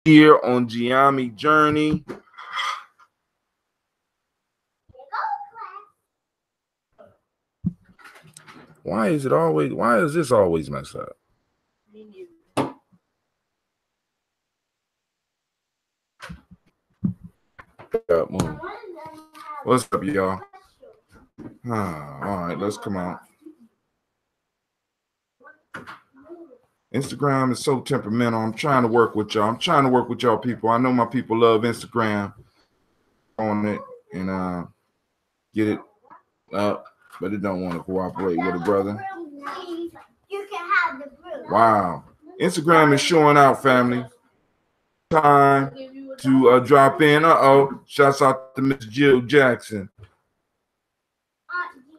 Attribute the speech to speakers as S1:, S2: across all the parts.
S1: here on Gye-Nyame Journey. Why is this always messed up? What's up, y'all? All right, let's come out. Instagram is so temperamental. I'm trying to work with y'all. People. I know my people love Instagram on it and get it up, but it don't want to cooperate with it, brother. Wow. Instagram is showing out, family. Time to drop in. Shouts out to Miss Jill Jackson.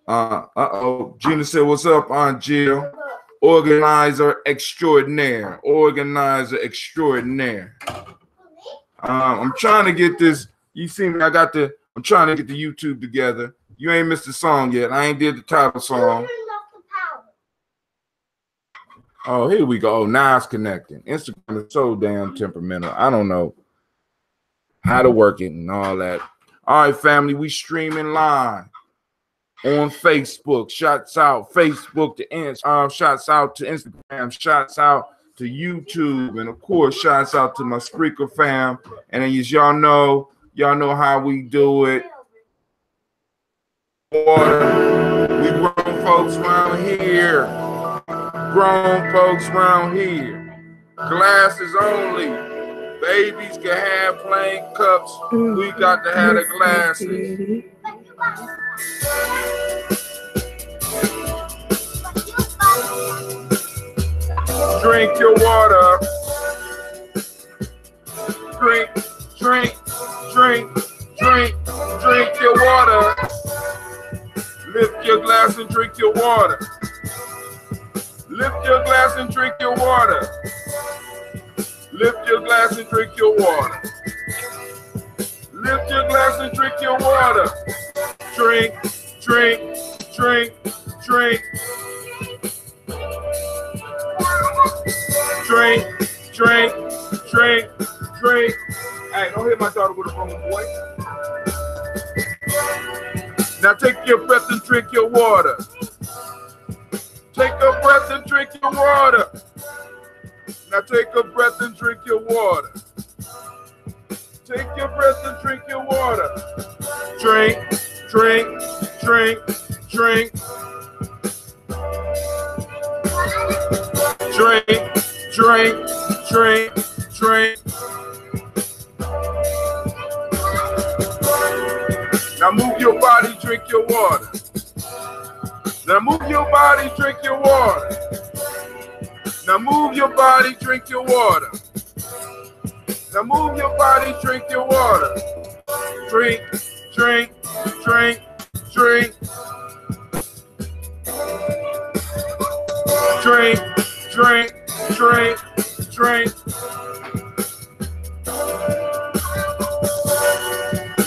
S1: Gina said, what's up, Aunt Jill? Organizer extraordinaire. I'm trying to get this. You see me? I'm trying to get the YouTube together. You ain't missed the song yet. I ain't did the title song. Oh, here we go. Oh, now it's connecting. Instagram is so damn temperamental. I don't know how to work it and all that. All right, family, we streaming live on Facebook. Shouts out Facebook to Instagram. Shouts out to Instagram. Shouts out to YouTube, and of course, shouts out to my Spreaker fam. And as y'all know how we do it. Water. We grown folks around here. Glasses only. Babies can have plain cups. We got to have the glasses. Drink your water. Drink your water. Lift your glass and drink your water. Lift your glass and drink your water. Lift your glass and drink your water. Lift your glass and drink your water. Drink. Drink. Hey, don't hit my daughter with a phone, boy. Now take your breath and drink your water. Take a breath and drink your water. Now take a breath and drink your water. Take your breath and drink your water. Drink. Now move your body, drink your water. Now move your body, drink your water. Now move your body, drink your water. Now move your body, drink your water. Drink.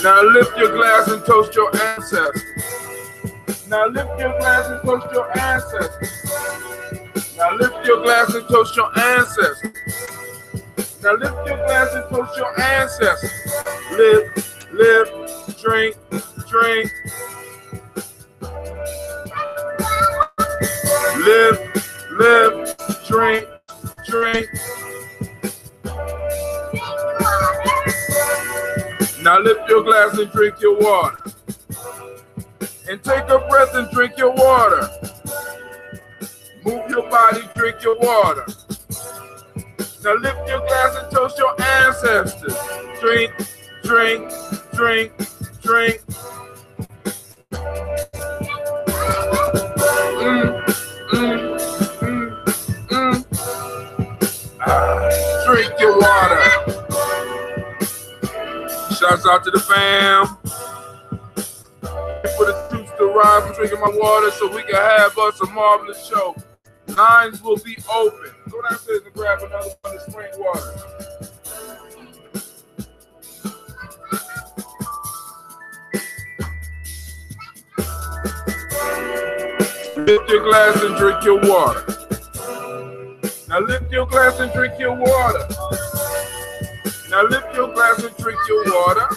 S1: Now lift your glass and toast your ancestors. Now lift your glass and toast your ancestors. Now lift your glass and toast your ancestors. Now lift your glass and toast your ancestors. Live, drink. Live, drink. Now lift your glass and drink your water. And take a breath and drink your water. Move your body, drink your water. Now lift your glass and toast your ancestors. Drink. Drink your water. Shouts out to the fam. For the troops to ride for drinking my water so we can have us a marvelous show. Lines will be open. Go downstairs and grab another one of spring water. Lift your glass and drink your water. Now lift your glass and drink your water. Now lift your glass and drink your water.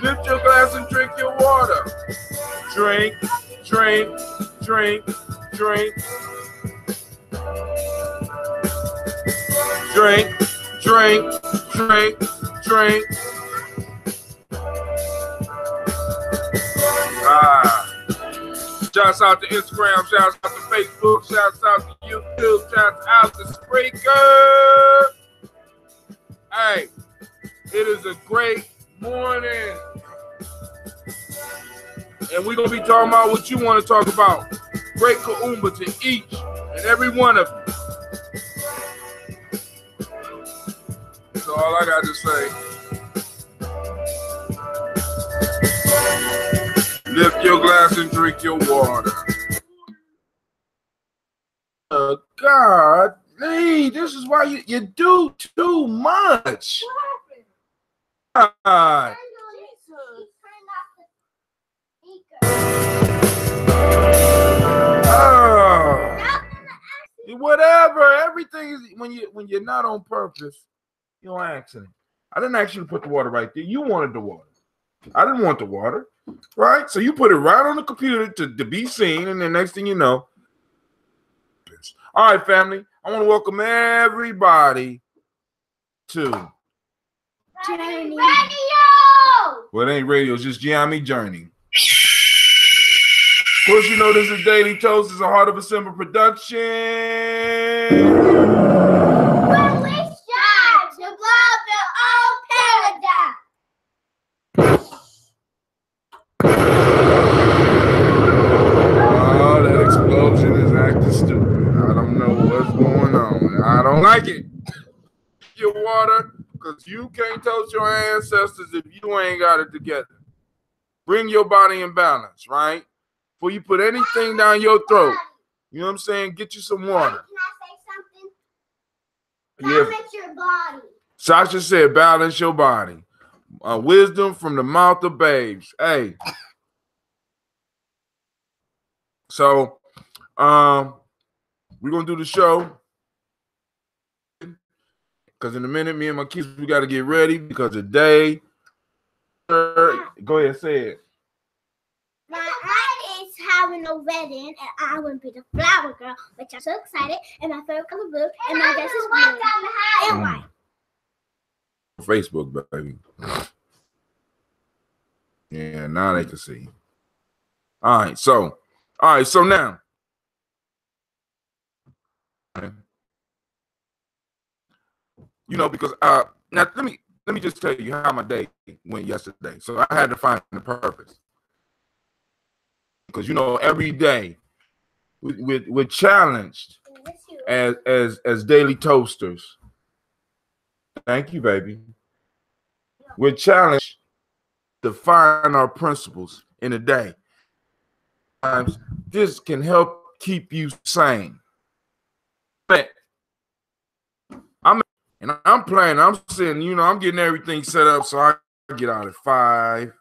S1: Lift your glass and drink your water. Drink, drink, drink, drink. Drink, drink, drink, drink. Shouts out to Instagram, shouts out to Facebook, shouts out to YouTube, shouts out to Spreaker. Hey, it is a great morning. And we're going to be talking about what you want to talk about. Great Kuumba to each and every one of you. That's all I got to say. Lift your glass and drink your water. God, Lee, this is why you do too much. God. Whatever, everything is when you're not on purpose, you're on accident. I didn't actually put the water right there. You wanted the water. I didn't want the water, right? So you put it right on the computer to be seen, and the next thing you know. All right, family. I want to welcome everybody to
S2: Journey.
S1: Radio. Well, it ain't radio, it's just Gye-Nyame Journey. Of course, you know this is Daily Toast. It's a Heart of a Simple production.
S2: When we strive to love the old paradise.
S1: Oh, that explosion is acting stupid. I don't know what's going on. I don't like it. Your water, because you can't toast your ancestors if you ain't got it together. Bring your body in balance, right? Before you put anything down your throat, you know what I'm saying? Get you some water.
S2: Can I say something? Balance your body.
S1: Sasha said, balance your body. Wisdom from the mouth of babes. Hey. So, we're going to do the show. Because in a minute, me and my kids, we got to get ready because today, go ahead, say it.
S2: My aunt is having a wedding, and I want to be the flower girl, which I'm so excited. And my favorite color blue, and my dress is blue and white.
S1: Facebook, baby. Yeah, now they can see. All right, so now. You know, because now let me just tell you how my day went yesterday. So I had to find the purpose. Because you know, every day we're challenged as daily toasters. Thank you, baby. We're challenged to find our principles in a day. Sometimes this can help keep you sane. I'm playing. I'm sitting, you know, I'm getting everything set up so I get out at 5.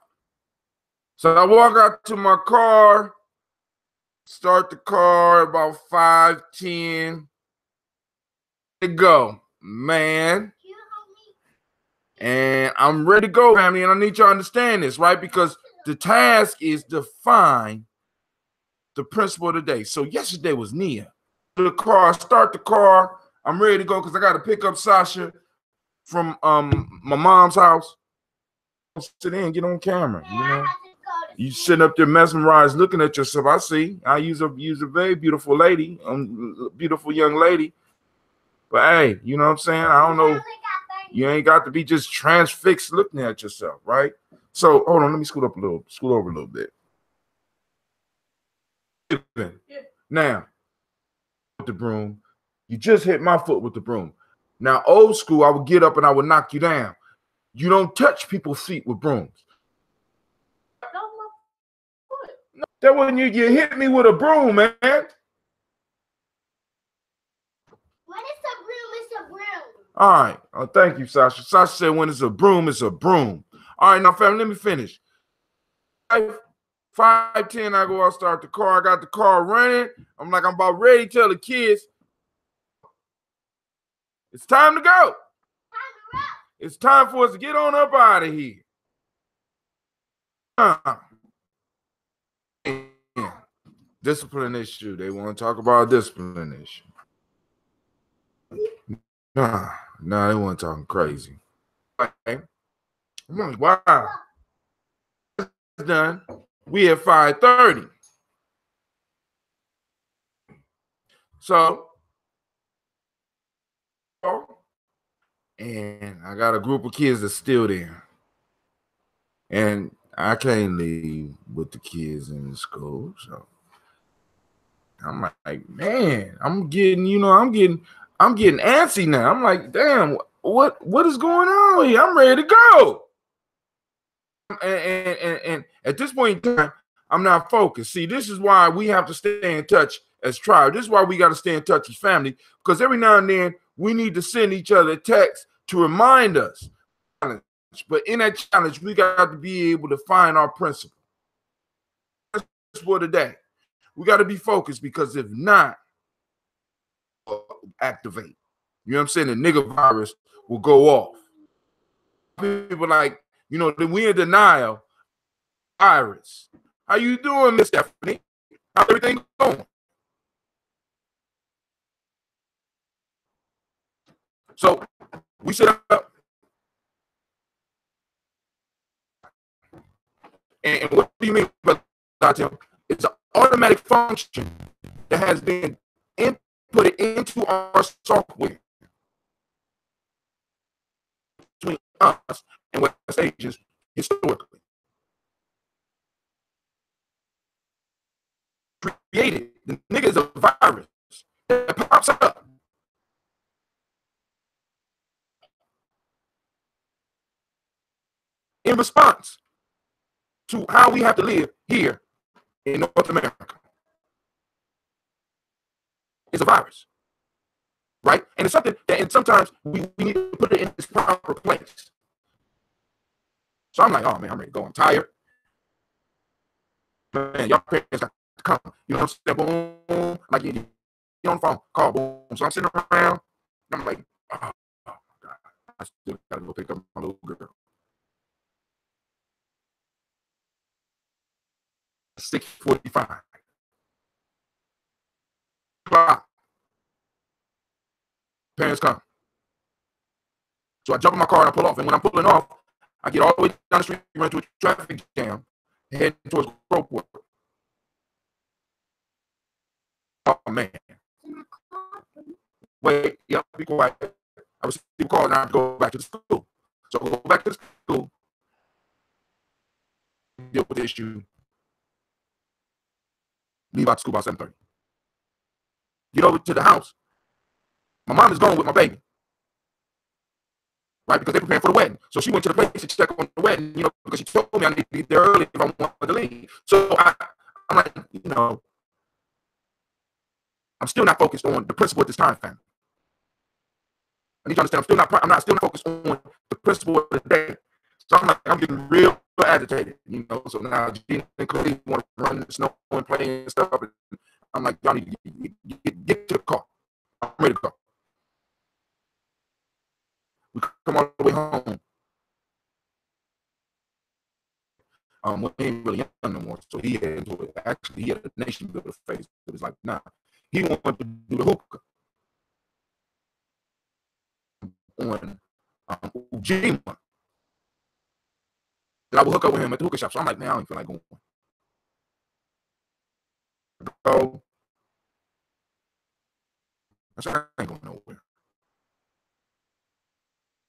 S1: So I walk out to my car, start the car about 5:10. To go, man. And I'm ready to go, family. And I need you to understand this, right? Because the task is to find the principle of the day. So yesterday was Nia. The car, start the car. I'm ready to go because I got to pick up Sasha from my mom's house. Sit in, get on camera. You know, you sitting up there mesmerized, looking at yourself. I see. I use a very beautiful lady, beautiful young lady. But hey, you know what I'm saying? I don't know. You ain't got to be just transfixed looking at yourself, right? So hold on, let me scoot over a little bit. Now, with the broom, you just hit my foot with the broom. Now, old school, I would get up and I would knock you down. You don't touch people's feet with brooms. That when you hit me with a broom, man.
S2: When it's a broom, it's a broom.
S1: All right. Oh, thank you, Sasha. Sasha said when it's a broom, it's a broom. All right, now, family, let me finish. 5:10, I go out, start the car. I got the car running. I'm about ready to tell the kids, it's time to go.
S2: Time to
S1: It's time for us to get on up out of here. Discipline issue. They want to talk about discipline issue. Nah, they want to talk crazy. Okay. I'm like, wow. It's done. We at 5:30. So, and I got a group of kids that's still there. And I can't leave with the kids in the school. So I'm like, man, I'm getting antsy now. I'm like, damn, what is going on here? I'm ready to go. And at this point in time, I'm not focused. See, this is why we have to stay in touch as tribe. This is why we got to stay in touch as family, because every now and then we need to send each other texts to remind us. But in that challenge, we got to be able to find our principle. That's for today. We got to be focused, because if not, activate. You know what I'm saying? The nigga virus will go off. People like, then we in denial. Virus. How you doing, Miss Stephanie? How's everything going? So we set up. And what do you mean by that? It's an automatic function that has been inputted into our software between us and West Asians historically. Created. The nigga is a virus that pops up. In response to how we have to live here in North America. It's a virus, right? And it's something that, and sometimes we need to put it in its proper place. So I'm like, oh man, I'm ready to go. I'm tired. Man, y'all parents got to come. You know what I'm saying? Boom. Like, you on the phone, call, boom. So I'm sitting around. I'm like, oh my God. I still got to go pick up my little girl. 6:45. Parents come. So I jump in my car and I pull off. And when I'm pulling off, I get all the way down the street, run into a traffic jam, and head towards Gropewell. Oh man. Wait, yep, be quiet. I received a call and I have to go back to the school. So I go back to the school, deal with the issue, leave out the school by 7:30. Get over to the house. My mom is going with my baby. Right, because they're preparing for the wedding. So she went to the place to check on the wedding, because she told me I need to be there early if I wanted to leave. So I'm like, I'm still not focused on the principle at this time, family. I need to understand I'm still not focused on the principle of the day. So I'm getting real agitated, So now Gina and Cody want to run in the snow and play and stuff. And I'm like, y'all need to get to the car. I'm ready to go. We come all the way home. We ain't really young no more, so he had a nation builder face. It was like, nah, he wanted to do the hookah on Ujima. And I would hook up with him at the hookah shop. So I'm like, man, I don't feel like going. So I said, I ain't going nowhere.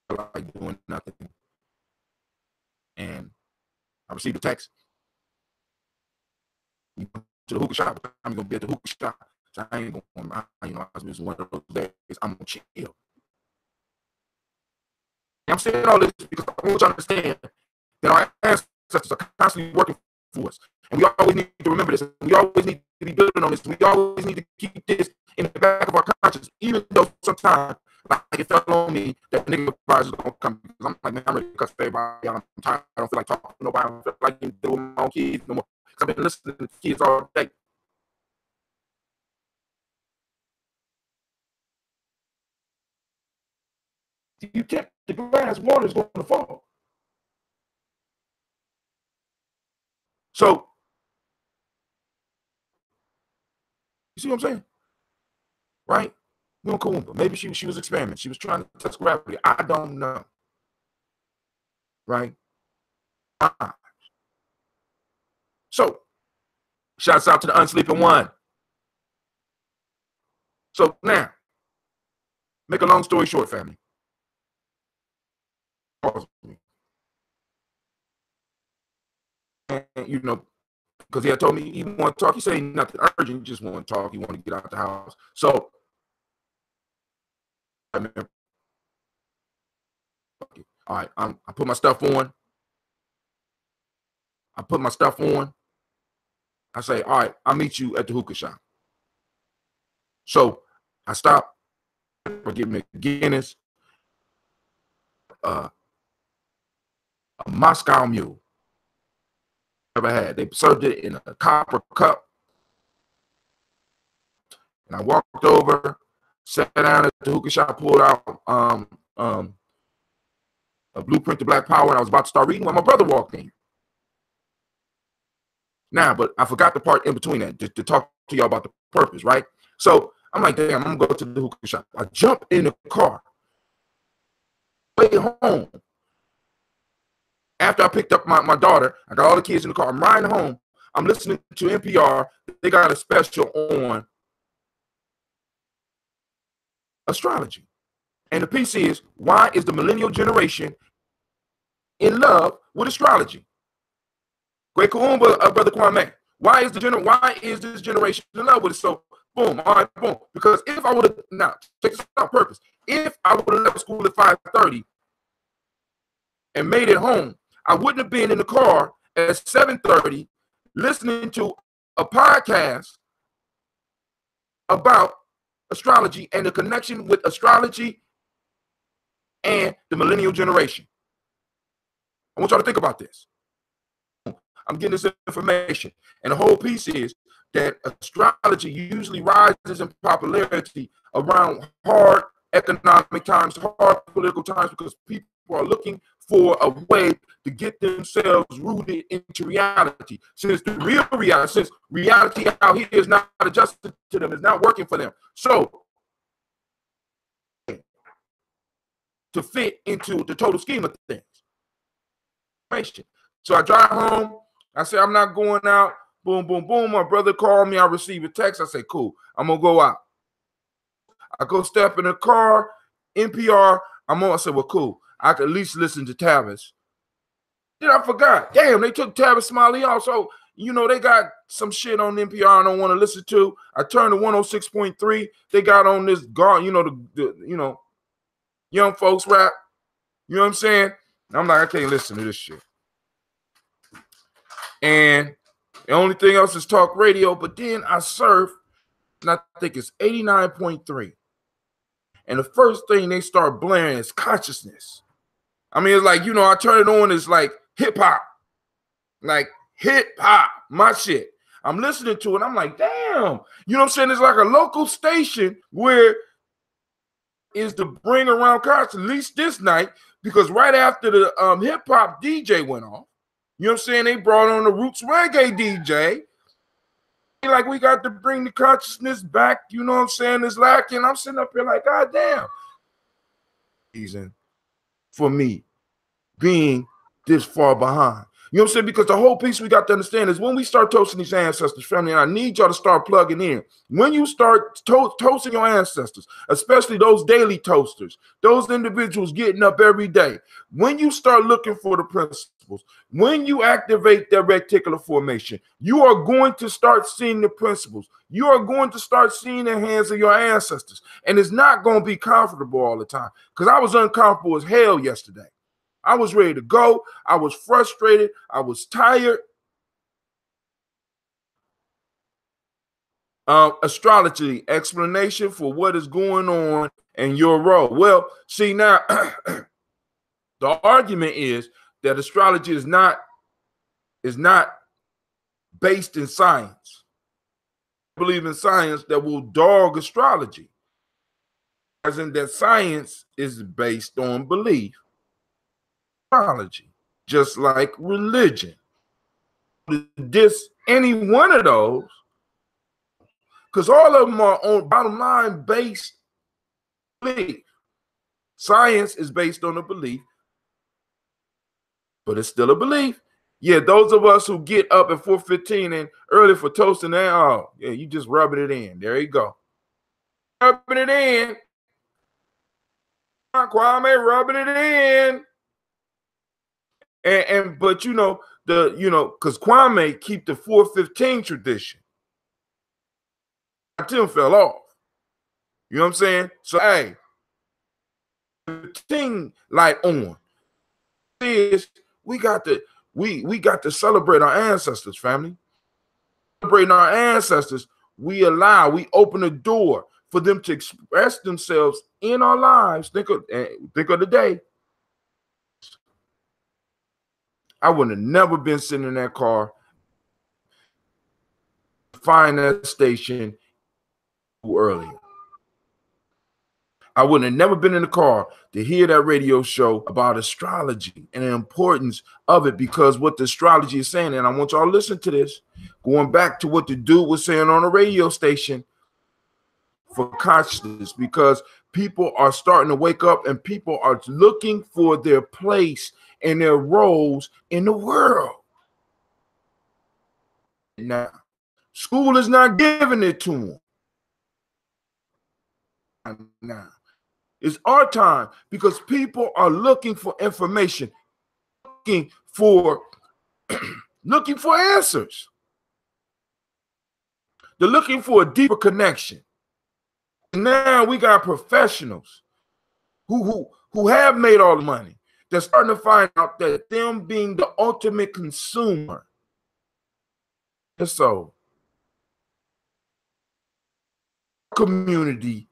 S1: I feel like doing nothing. And I received a text. You go to the hookah shop. I'm gonna be at the hookah shop. So I ain't going. It's one of those days. I'm gonna chill. And I'm saying all this because I want you to understand that our ancestors are constantly working for us, and we always need to remember this. And we always need to be building on this. We always need to keep this in the back of our conscience, even though sometimes, like it fell on me that the nigga virus is gonna come. Because I'm like, man, I'm ready to cuss everybody out. I'm tired. I don't feel like talking to nobody. I don't feel like dealing with my own kids no more. Because I've been listening to kids all day. you tip the glass, water is going to fall. So, you see what I'm saying? Right? You know, Kuumba. Maybe she was experimenting. She was trying to test gravity. I don't know. Right? So, shouts out to the unsleeping one. So now, make a long story short, family. And, you know, because he had told me he want to talk. He said nothing urgent. He just want to talk. He want to get out the house. So, all right, I put my stuff on. I say, all right, I'll meet you at the hookah shop. So I stop. I get me a Guinness, a Moscow Mule. Never had. They served it in a copper cup. And I walked over, sat down at the hookah shop, pulled out a Blueprint to Black Power, and I was about to start reading when my brother walked in. Now, but I forgot the part in between that to talk to y'all about the purpose, right? So I'm like, damn, I'm gonna go to the hookah shop. I jump in the car, way home. After I picked up my daughter, I got all the kids in the car. I'm riding home. I'm listening to NPR. They got a special on astrology. And the piece is, why is the millennial generation in love with astrology? Great Kuumba, Brother Kwame. Why is this generation in love with it? So, boom, all right, boom. Because if I would have, now, check this out, purpose. If I would have left school at 5:30 and made it home, I wouldn't have been in the car at 7:30 listening to a podcast about astrology and the connection with astrology and the millennial generation. I want y'all to think about this. I'm getting this information, and the whole piece is that astrology usually rises in popularity around hard economic times, hard political times, because people are looking for a way to get themselves rooted into reality. Since reality out here is not adjusted to them, is not working for them. So, to fit into the total scheme of things. So I drive home. I say, I'm not going out. Boom, boom, boom. My brother called me. I receive a text. I say, cool. I'm going to go out. I go step in the car. NPR. I said, well, cool. I could at least listen to Tavis. Then I forgot. Damn, they took Tavis Smiley off. So, you know, they got some shit on NPR I don't want to listen to. I turned to 106.3. They got on this guard, you know, the young folks rap. You know what I'm saying? I'm like, I can't listen to this shit. And the only thing else is talk radio, but then I surf, and I think it's 89.3. And the first thing they start blaring is consciousness. I mean, it's like, you know, I turn it on, it's like hip hop. Like hip hop, my shit. I'm listening to it, I'm like, damn. You know what I'm saying? It's like a local station where is to bring around consciousness, at least this night, because right after the hip hop DJ went off, you know what I'm saying? They brought on the roots reggae DJ. Like, we got to bring the consciousness back. You know what I'm saying? It's lacking. I'm sitting up here like, God damn. Reason for me being this far behind. You know what I'm saying? Because the whole piece we got to understand is when we start toasting these ancestors, family, and I need y'all to start plugging in. When you start toasting your ancestors, especially those daily toasters, those individuals getting up every day, when you start looking for the principles, when you activate that reticular formation, you are going to start seeing the principles. You are going to start seeing the hands of your ancestors. And it's not going to be comfortable all the time, because I was uncomfortable as hell yesterday. I was ready to go. I was frustrated. I was tired. Astrology, explanation for what is going on in your role. Well, see now, the argument is that astrology is not based in science. I believe in science that will dog astrology. in that science is based on belief, astrology, just like religion. This any one of those, because all of them are on bottom line based belief. Science is based on a belief, but it's still a belief. Yeah, those of us who get up at 4:15 and early for toasting, oh, yeah, you just rubbing it in. There you go. Rubbing it in. Kwame rubbing it in. But because Kwame keep the 4:15 tradition. Tim fell off. You know what I'm saying? So hey, 15 light on. Is we got to celebrate our ancestors, family. Celebrating our ancestors, we open the door for them to express themselves in our lives. Think of the day. I would have never been sitting in that car, find that station too early. I would have never been in the car to hear that radio show about astrology and the importance of it, because what the astrology is saying, and I want y'all to listen to this, going back to what the dude was saying on the radio station for consciousness, because people are starting to wake up and people are looking for their place and their roles in the world. Now, school is not giving it to them. Now, it's our time, because people are looking for information, looking for answers. They're looking for a deeper connection. Now we got professionals who have made all the money. They're starting to find out that them being the ultimate consumer. And so, community,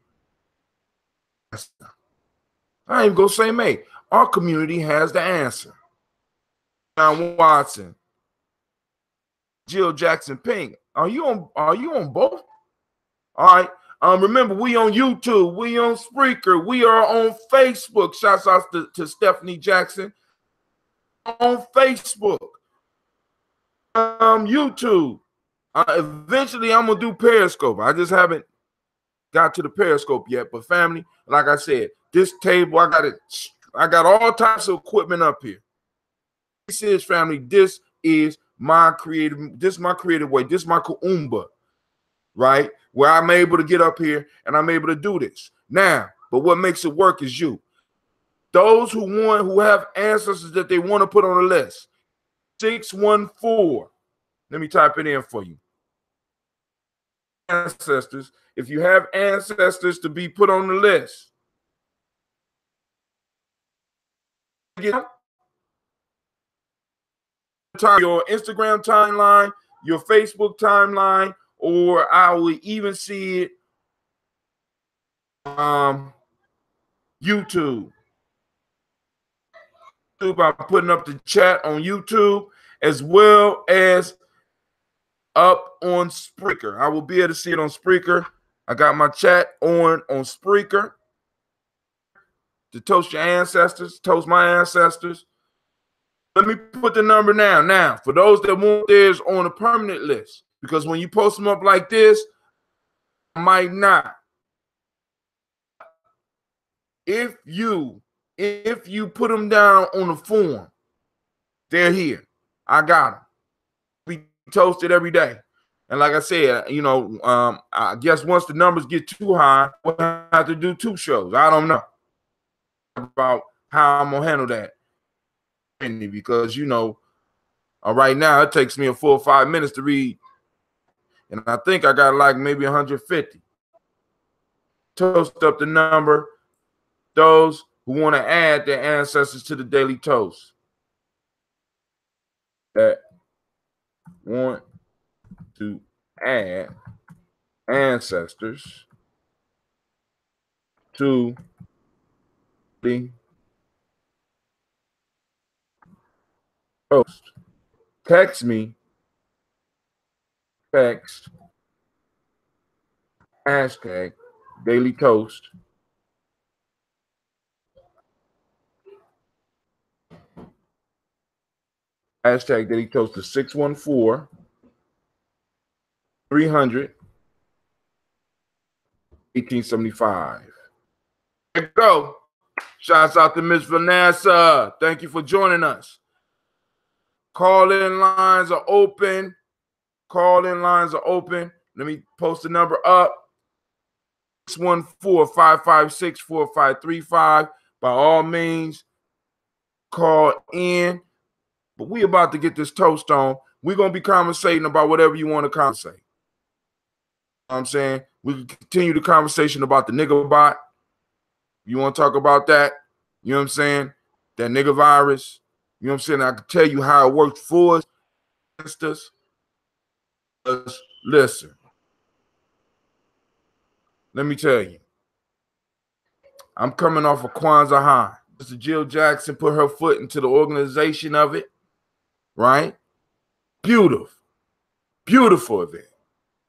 S1: I ain't gonna say mate. Our community has the answer. John Watson, Jill Jackson Pink. Are you on both? All right. Remember, we on YouTube, we on Spreaker, we are on Facebook. Shouts out to Stephanie Jackson on Facebook, YouTube. Eventually, I'm gonna do Periscope. I just haven't got to the Periscope yet. But family, like I said, this table, I got all types of equipment up here. This is family. This is my creative way. This is my Kuumba, right? Where I'm able to get up here and I'm able to do this. Now, but what makes it work is you. Those who have ancestors that they want to put on the list. 614. Let me type it in for you. Ancestors. If you have ancestors to be put on the list, your Instagram timeline, your Facebook timeline, or I will even see it YouTube. I'm putting up the chat on YouTube as well as up on Spreaker. I will be able to see it on Spreaker. I got my chat on Spreaker to toast your ancestors, toast my ancestors. Let me put the number down. Now, for those that want theirs on a permanent list, because when you post them up like this, I might not. If you put them down on the form, they're here. I got them. We toasted every day. And like I said, I guess once the numbers get too high, we'll have to do 2 shows. I don't know about how I'm gonna handle that. Because right now it takes me a full 5 minutes to read. And I think I got like maybe 150. Toast up the number. Those who want to add their ancestors to the daily toast. That want to add ancestors to the toast. Text me. Text hashtag daily toast Hashtag that he toast to 614 300 1875. There you go. Shouts out to Miss Vanessa. Thank you for joining us. Call-in lines are open. Call-in lines are open. Let me post the number up. 614-556-4535. By all means, call in. But we about to get this toast on. We're going to be conversating about whatever you want to conversate. You know what I'm saying? We can continue the conversation about the nigga bot. You want to talk about that? You know what I'm saying? That nigga virus. You know what I'm saying? I can tell you how it worked for us, against us. Listen. Let me tell you. I'm coming off of Kwanzaa High. Mr. Jill Jackson put her foot into the organization of it. Right? Beautiful. Beautiful event.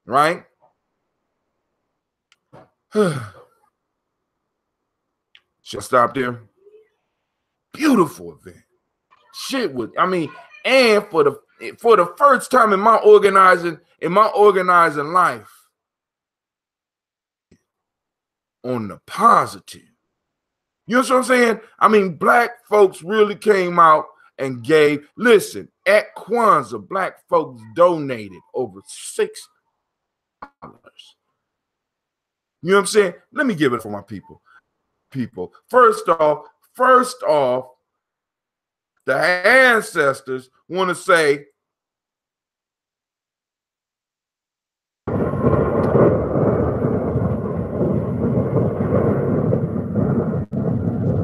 S1: Right? Should I stop there? Beautiful event. Shit would, I mean, and for the first time in my organizing life, on the positive. You know what I'm saying? I mean, black folks really came out and gave. Listen, at Kwanzaa, black folks donated over $6. You know what I'm saying? Let me give it for my people. First off, the ancestors want to say,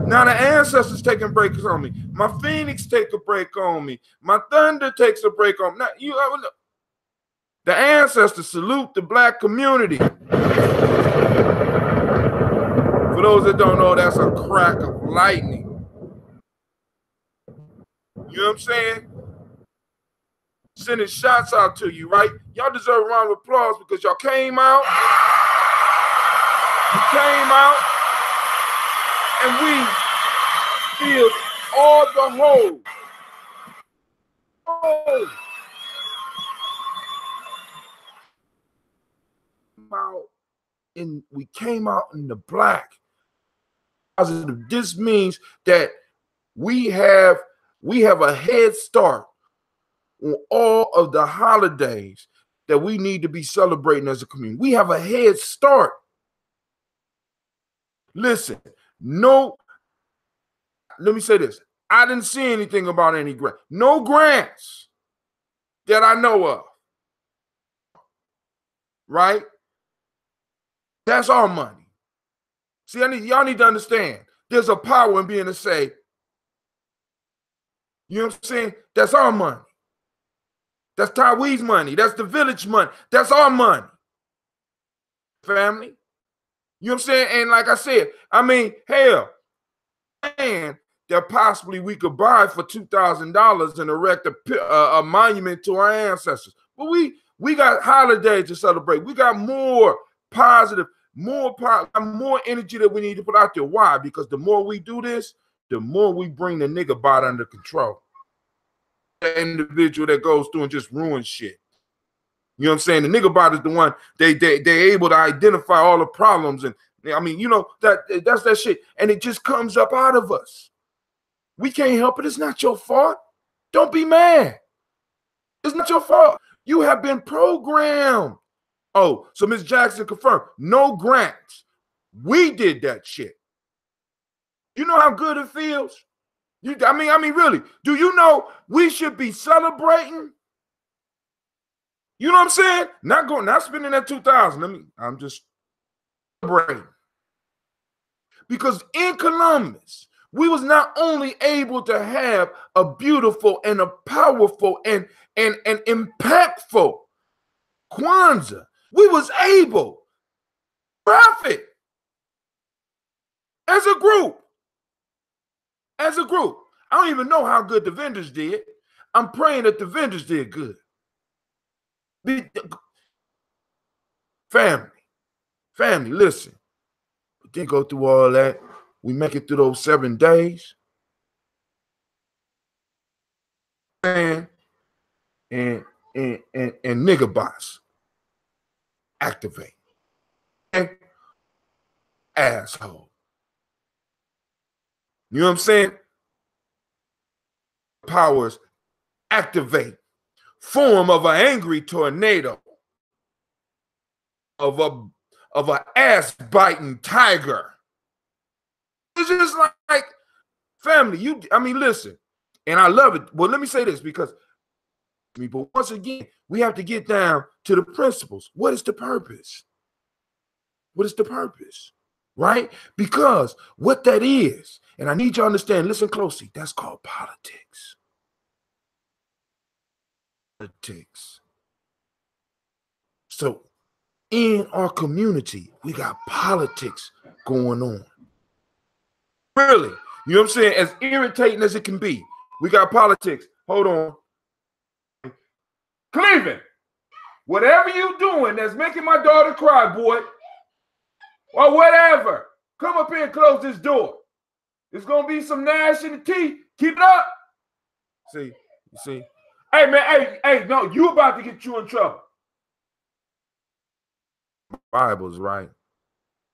S1: now the ancestors taking breaks on me. My Phoenix take a break on me. My Thunder takes a break on me. Now, the ancestors salute the black community. For those that don't know, that's a crack of lightning. You know what I'm saying? Sending shots out to you, right? Y'all deserve a round of applause because y'all came out. You came out. And we filled all the holes. We came out in the black. This means that we have a head start on all of the holidays that we need to be celebrating as a community. We have a head start. Listen, let me say this. I didn't see anything about any grant. No grants that I know of. Right? That's our money. See, y'all need to understand. There's a power in being able to say, you know what I'm saying? That's our money. That's Tywee's money. That's the village money. That's our money. Family. You know what I'm saying? And like I said, I mean, hell, and that possibly we could buy for $2,000 and erect a monument to our ancestors. But we got holidays to celebrate. We got more positive, more energy that we need to put out there. Why? Because the more we do this, the more we bring the nigga bot under control. The individual that goes through and just ruins shit. You know what I'm saying? The nigga bot is the one they're able to identify all the problems, and I mean, you know, that's that shit, and it just comes up out of us. We can't help it. It's not your fault. Don't be mad. It's not your fault. You have been programmed. Oh, so Ms. Jackson confirmed. No grants. We did that shit. You know how good it feels? I mean, really, do you know we should be celebrating? You know what I'm saying? Not spending that $2,000. I'm just celebrating. Because in Columbus, we was not only able to have a beautiful and a powerful and impactful Kwanzaa, we was able to profit as a group. As a group. I don't even know how good the vendors did. I'm praying that the vendors did good. Family, listen. We didn't go through all that. We make it through those 7 days. and nigga bots activate. And asshole. You know what I'm saying? Powers activate. Form of an angry tornado. Of an ass-biting tiger. It's just like family. Listen, and I love it. Well, let me say this because, but once again, we have to get down to the principles. What is the purpose? What is the purpose? Right? Because what that is, and I need you to understand, listen closely, that's called politics. Politics. So in our community, we got politics going on. Really, you know what I'm saying? As irritating as it can be, we got politics. Hold on. Cleveland, whatever you doing that's making my daughter cry, boy, or whatever, come up here and close this door. There's going to be some gnashing of teeth. Keep it up. See, you see? Hey, man, hey, no, you about to get you in trouble. Bible's right.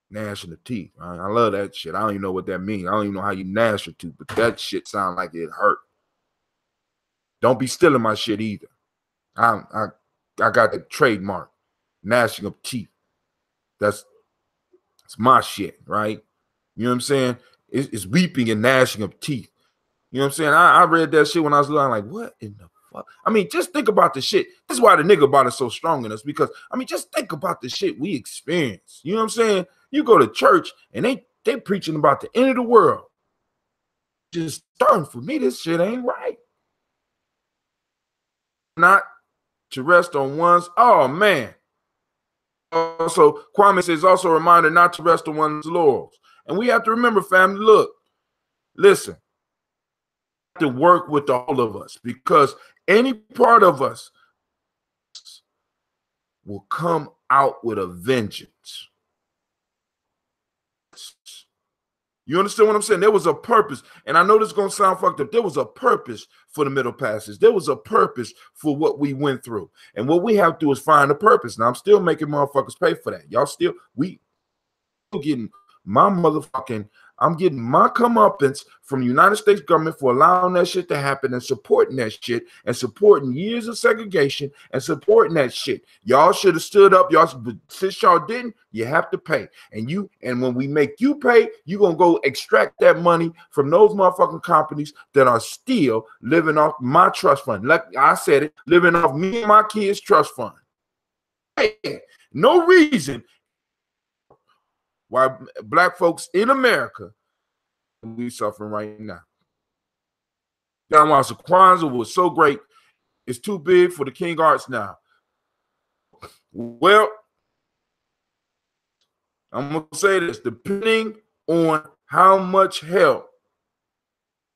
S1: Gnashing of teeth. Right? I love that shit. I don't even know what that means. I don't even know how you gnash your tooth, but that shit sounds like it hurt. Don't be stealing my shit either. I got the trademark. Gnashing of teeth. That's my shit, right? You know what I'm saying? It's weeping and gnashing of teeth. You know what I'm saying? I read that shit when I was little. I'm like, what in the fuck? I mean, just think about the shit. This is why the nigga bot is so strong in us, because, I mean, just think about the shit we experience. You know what I'm saying? You go to church and they preaching about the end of the world. Just starting for me, this shit ain't right. Not to rest on one's, oh man. Also, Kwame says also a reminder not to rest on one's laurels. And we have to remember, family, look, listen, to work with all of us, because any part of us will come out with a vengeance. You understand what I'm saying? There was a purpose, and I know this is going to sound fucked up. There was a purpose for the Middle Passage. There was a purpose for what we went through, and what we have to do is find a purpose. Now, I'm still making motherfuckers pay for that. Y'all still, we getting my motherfucking, I'm getting my comeuppance from the United States government for allowing that shit to happen and supporting that shit and supporting years of segregation and supporting that shit. Y'all should have stood up. Y'all, since y'all didn't, you have to pay. And when we make you pay, you're going to go extract that money from those motherfucking companies that are still living off my trust fund. Like I said it, living off me and my kids' trust fund. Hey, no reason why black folks in America we suffering right now. John Watson, Kwanzaa was so great, it's too big for the King Arts now. Well, I'm gonna say this, depending on how much help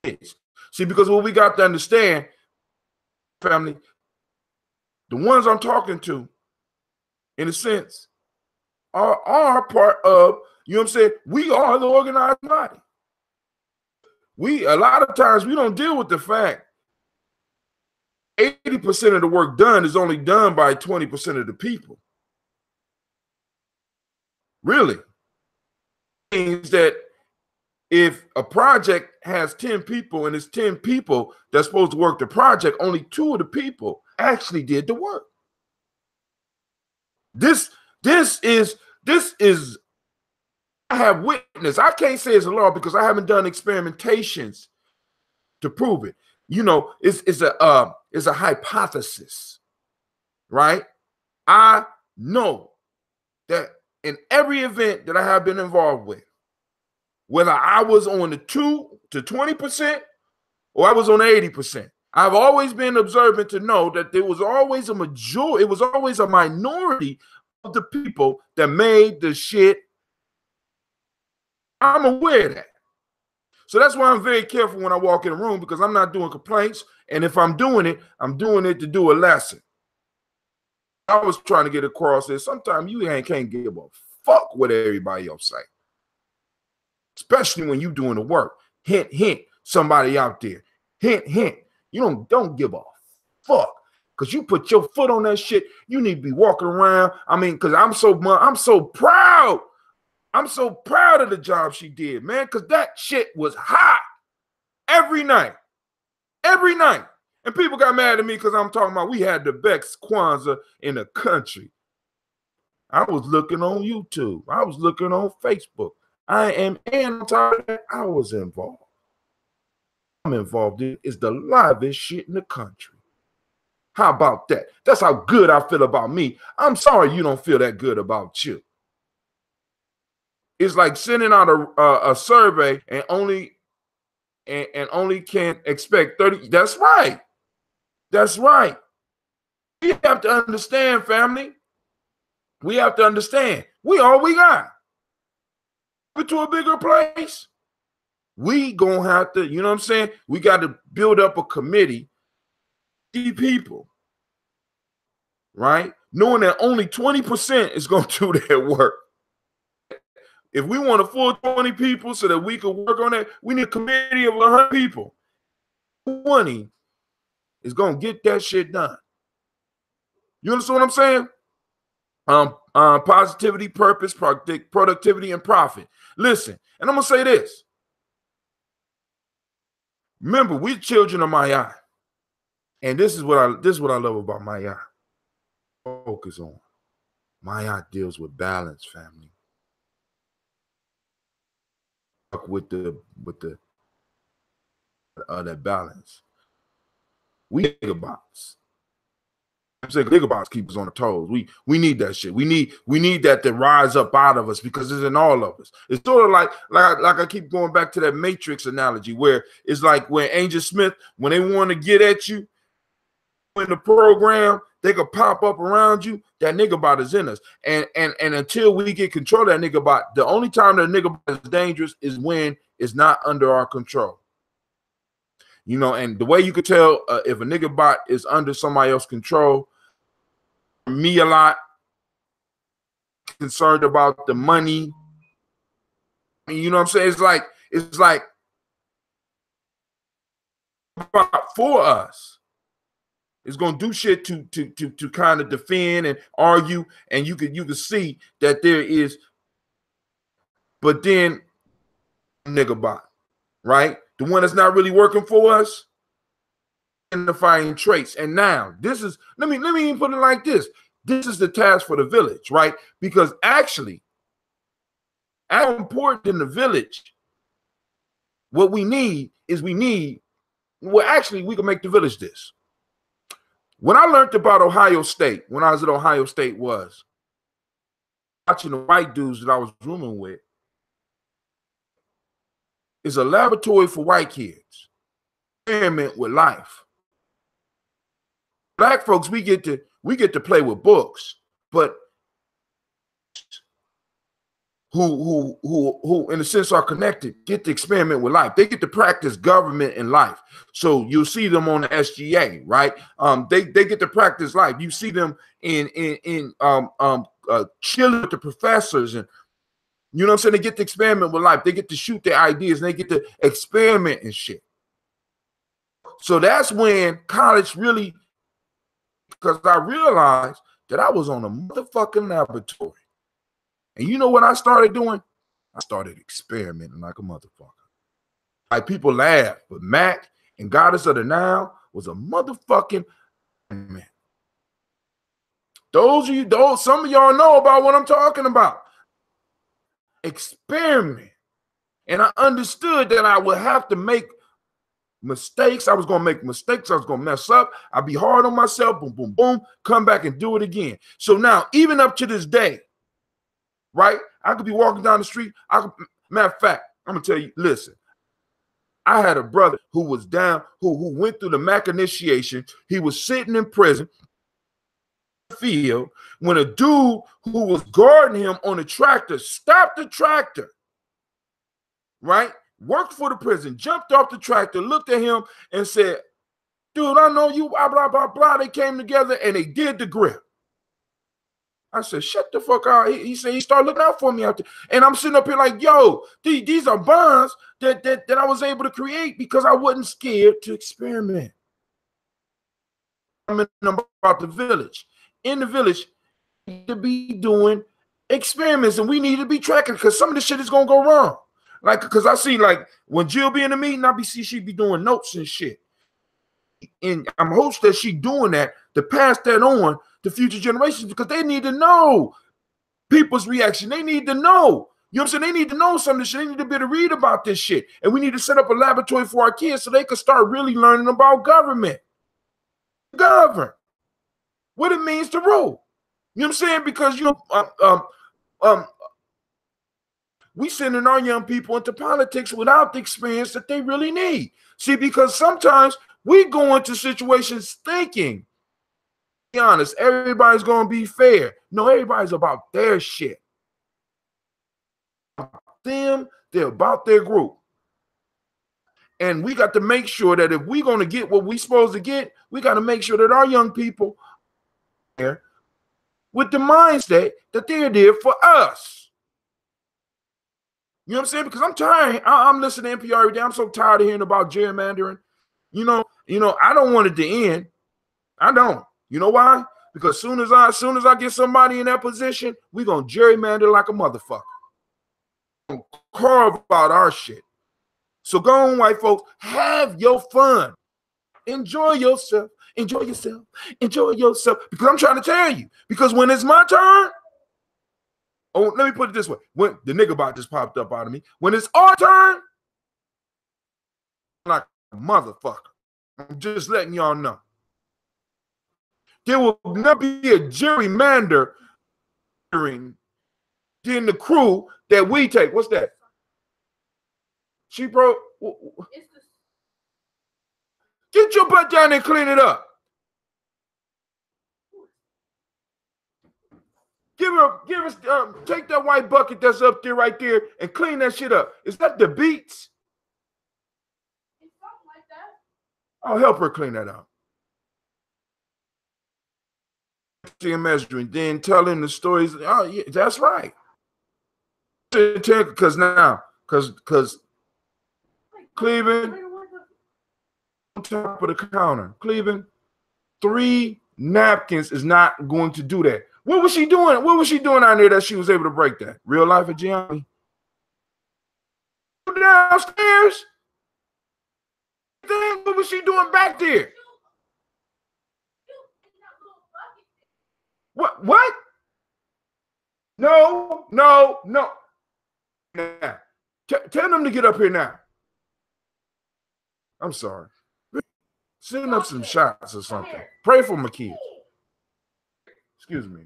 S1: it is. See, because what we got to understand, family, the ones I'm talking to, in a sense, are part of, you know what I'm saying? We are the organized body. A lot of times we don't deal with the fact 80% of the work done is only done by 20% of the people. Really? It means that if a project has 10 people and it's 10 people that's supposed to work the project, only 2 of the people actually did the work. This is I have witnessed. I can't say it's a law because I haven't done experimentations to prove it. You know, it's a hypothesis, right? I know that in every event that I have been involved with, whether I was on the 2 to 20% or I was on 80%, I've always been observant to know that there was always a majority, it was always a minority of the people that made the shit. I'm aware of that. So that's why I'm very careful when I walk in a room, because I'm not doing complaints. And if I'm doing it to do a lesson. I was trying to get across that sometimes you can't give a fuck what everybody else say. Especially when you're doing the work. Hint, hint, somebody out there. Hint, hint. You don't give a fuck. Because you put your foot on that shit, you need to be walking around. I mean, because I'm so proud. I'm so proud of the job she did, man, because that shit was hot every night. Every night. And people got mad at me because I'm talking about we had the best Kwanzaa in the country. I was looking on YouTube. I was looking on Facebook. And on top of that, I was involved. I'm involved in is the livest shit in the country. How about that? That's how good I feel about me. I'm sorry you don't feel that good about you. It's like sending out a survey and only can expect 30. That's right. That's right. We have to understand, family. We have to understand. We all we got. Get to a bigger place. We gonna have to, you know what I'm saying? We got to build up a committee. People, right? Knowing that only 20% is going to do their work. If we want a full 20 people so that we can work on that, we need a committee of 100 people. 20 is going to get that shit done. You understand what I'm saying? Positivity, purpose, productivity, and profit. Listen, and I'm going to say this. Remember, we're children of Maya. And this is what I love about Maya. Focus on. Maya deals with balance, family. With the that balance. We nigga box. I'm saying nigga box keep us on the toes. We need that shit. We need that to rise up out of us because it's in all of us. It's sort of like I keep going back to that Matrix analogy where it's like when Angel Smith, when they want to get at you in the program, they could pop up around you. That nigga bot is in us. And until we get control of that nigga bot, the only time that nigga bot is dangerous is when it's not under our control. You know, and the way you could tell if a nigga bot is under somebody else's control, me a lot concerned about the money. You know what I'm saying? It's like for us. It's gonna do shit to kind of defend and argue, and you can see that there is, but then nigga bot, right? The one that's not really working for us, identifying traits. And now this is let me even put it like this. This is the task for the village, right? Because actually, how important in the village, what we need is well, actually, we can make the village this. When I learned about Ohio State, when I was at Ohio State, was watching the white dudes that I was rooming with. It's a laboratory for white kids. Experiment with life. Black folks, we get to play with books, but who in a sense are connected get to experiment with life. They get to practice government and life. So you'll see them on the SGA, right? They get to practice life. You see them in chilling with the professors, and you know what I'm saying? They get to experiment with life. They get to shoot their ideas and they get to experiment and shit. So that's when college really, because I realized that I was on a motherfucking laboratory. And you know what I started doing? I started experimenting like a motherfucker. Like people laugh, but Mac and Goddess of the Nile was a motherfucking man. Some of y'all know about what I'm talking about. Experiment. And I understood that I would have to make mistakes. I was going to make mistakes. I was going to mess up. I'd be hard on myself. Boom, boom, boom. Come back and do it again. So now, even up to this day, right? I could be walking down the street. Matter of fact, I'm going to tell you, listen. I had a brother who was down, who went through the Mac initiation. He was sitting in prison field when a dude who was guarding him on a tractor stopped the tractor, right? Worked for the prison, jumped off the tractor, looked at him and said, dude, I know you, blah, blah, blah, blah. They came together and they did the grip. I said, shut the fuck out. He said, he started looking out for me out there. And I'm sitting up here like, yo, these are bonds that I was able to create because I wasn't scared to experiment. about the village. In the village, we need to be doing experiments, and we need to be tracking because some of this shit is gonna go wrong. Like, because I see, like, when Jill be in the meeting, she be doing notes and shit. And I'm hoping that she doing that to pass that on to future generations because they need to know people's reaction. They need to know. You know what I'm saying? They need to know some of this shit. They need to be able to read about this shit. And we need to set up a laboratory for our kids so they can start really learning about government. Govern. What it means to rule. You know what I'm saying? Because, you know, we sending our young people into politics without the experience that they really need. See, because sometimes we go into situations thinking, to be honest, everybody's going to be fair. No, everybody's about their shit. Them, they're about their group. And we got to make sure that if we're going to get what we're supposed to get, we got to make sure that our young people are there with the mindset that they're there for us. You know what I'm saying? Because I'm tired. I'm listening to NPR every day. I'm so tired of hearing about gerrymandering. You know, I don't want it to end. I don't. You know why? Because as soon as I get somebody in that position, we're gonna gerrymander like a motherfucker. We're gonna carve out our shit. So go on, white folks, have your fun. Enjoy yourself. Enjoy yourself. Enjoy yourself. Because I'm trying to tell you. Because when it's my turn. Oh, let me put it this way. When the nigga bot just popped up out of me. When it's our turn, like a motherfucker. I'm just letting y'all know. There will never be a gerrymander in the crew that we take. What's that? She broke. Get your butt down there and clean it up. Take that white bucket that's up there right there and clean that shit up. Is that the beats?
S3: It's something like that.
S1: I'll help her clean that up. Measuring, then telling the stories. Oh, yeah, that's right. Because Cleveland on top of the counter. Cleveland, 3 napkins is not going to do that. What was she doing? What was she doing out there that she was able to break that? Real life at Gye-Nyame? Downstairs? What was she doing back there? What? No. Now, tell them to get up here now. I'm sorry. Send up some shots or something. Pray for my kids. Excuse me.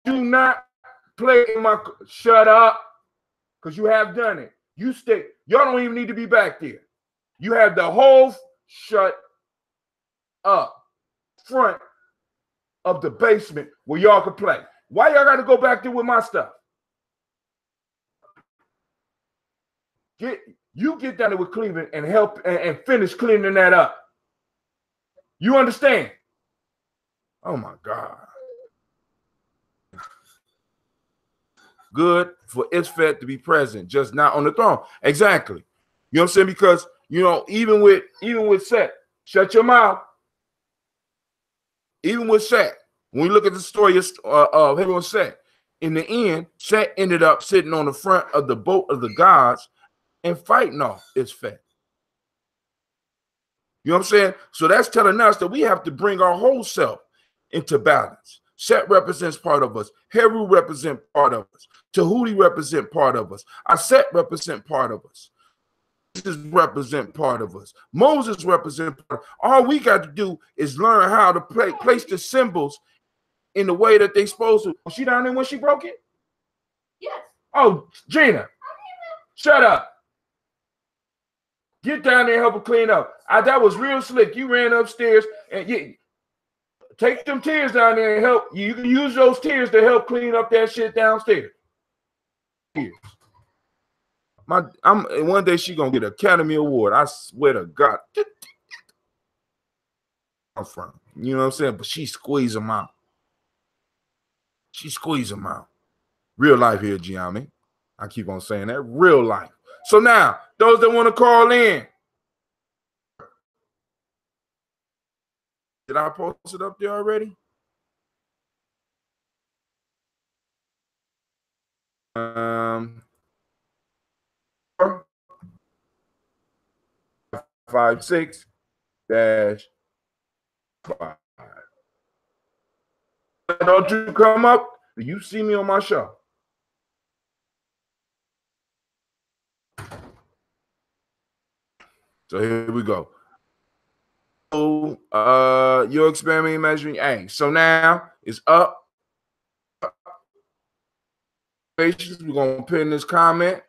S1: Do not play in my. Shut up, because you have done it. You stay. Y'all don't even need to be back there. You have the whole shut up front of the basement where y'all can play. Why y'all got to go back there with my stuff? You get down there with Cleveland and help and finish cleaning that up. You understand? Oh my God. Good for Isfet to be present, just not on the throne. Exactly. You know what I'm saying? Because, you know, even with Set, shut your mouth. Even with Set, when we look at the story of him and Set, in the end, Set ended up sitting on the front of the boat of the gods and fighting off Isfet. You know what I'm saying? So that's telling us that we have to bring our whole self into balance. Set represents part of us. Heru represent part of us. Tahuti represent part of us. Aset represent part of us. Jesus represent part of us. Moses represent part of us. All we got to do is learn how to place the symbols in the way that they supposed to. Was she down there when she broke it?
S3: Yes.
S1: Oh, Gina, shut up. Get down there and help her clean up. That was real slick. You ran upstairs and take them tears down there and help. You can use those tears to help clean up that shit downstairs. Tears. One day she gonna get an Academy Award. I swear to God. I'm from. You know what I'm saying? But she squeeze them out. She squeeze them out. Real life here, Gye-Nyame. I keep on saying that. Real life. So now, those that want to call in, Did I post it up there already? 56-5. Don't you come up? You see me on my show. So here we go. So your experiment measuring A. So now it's up. We're gonna pin this comment.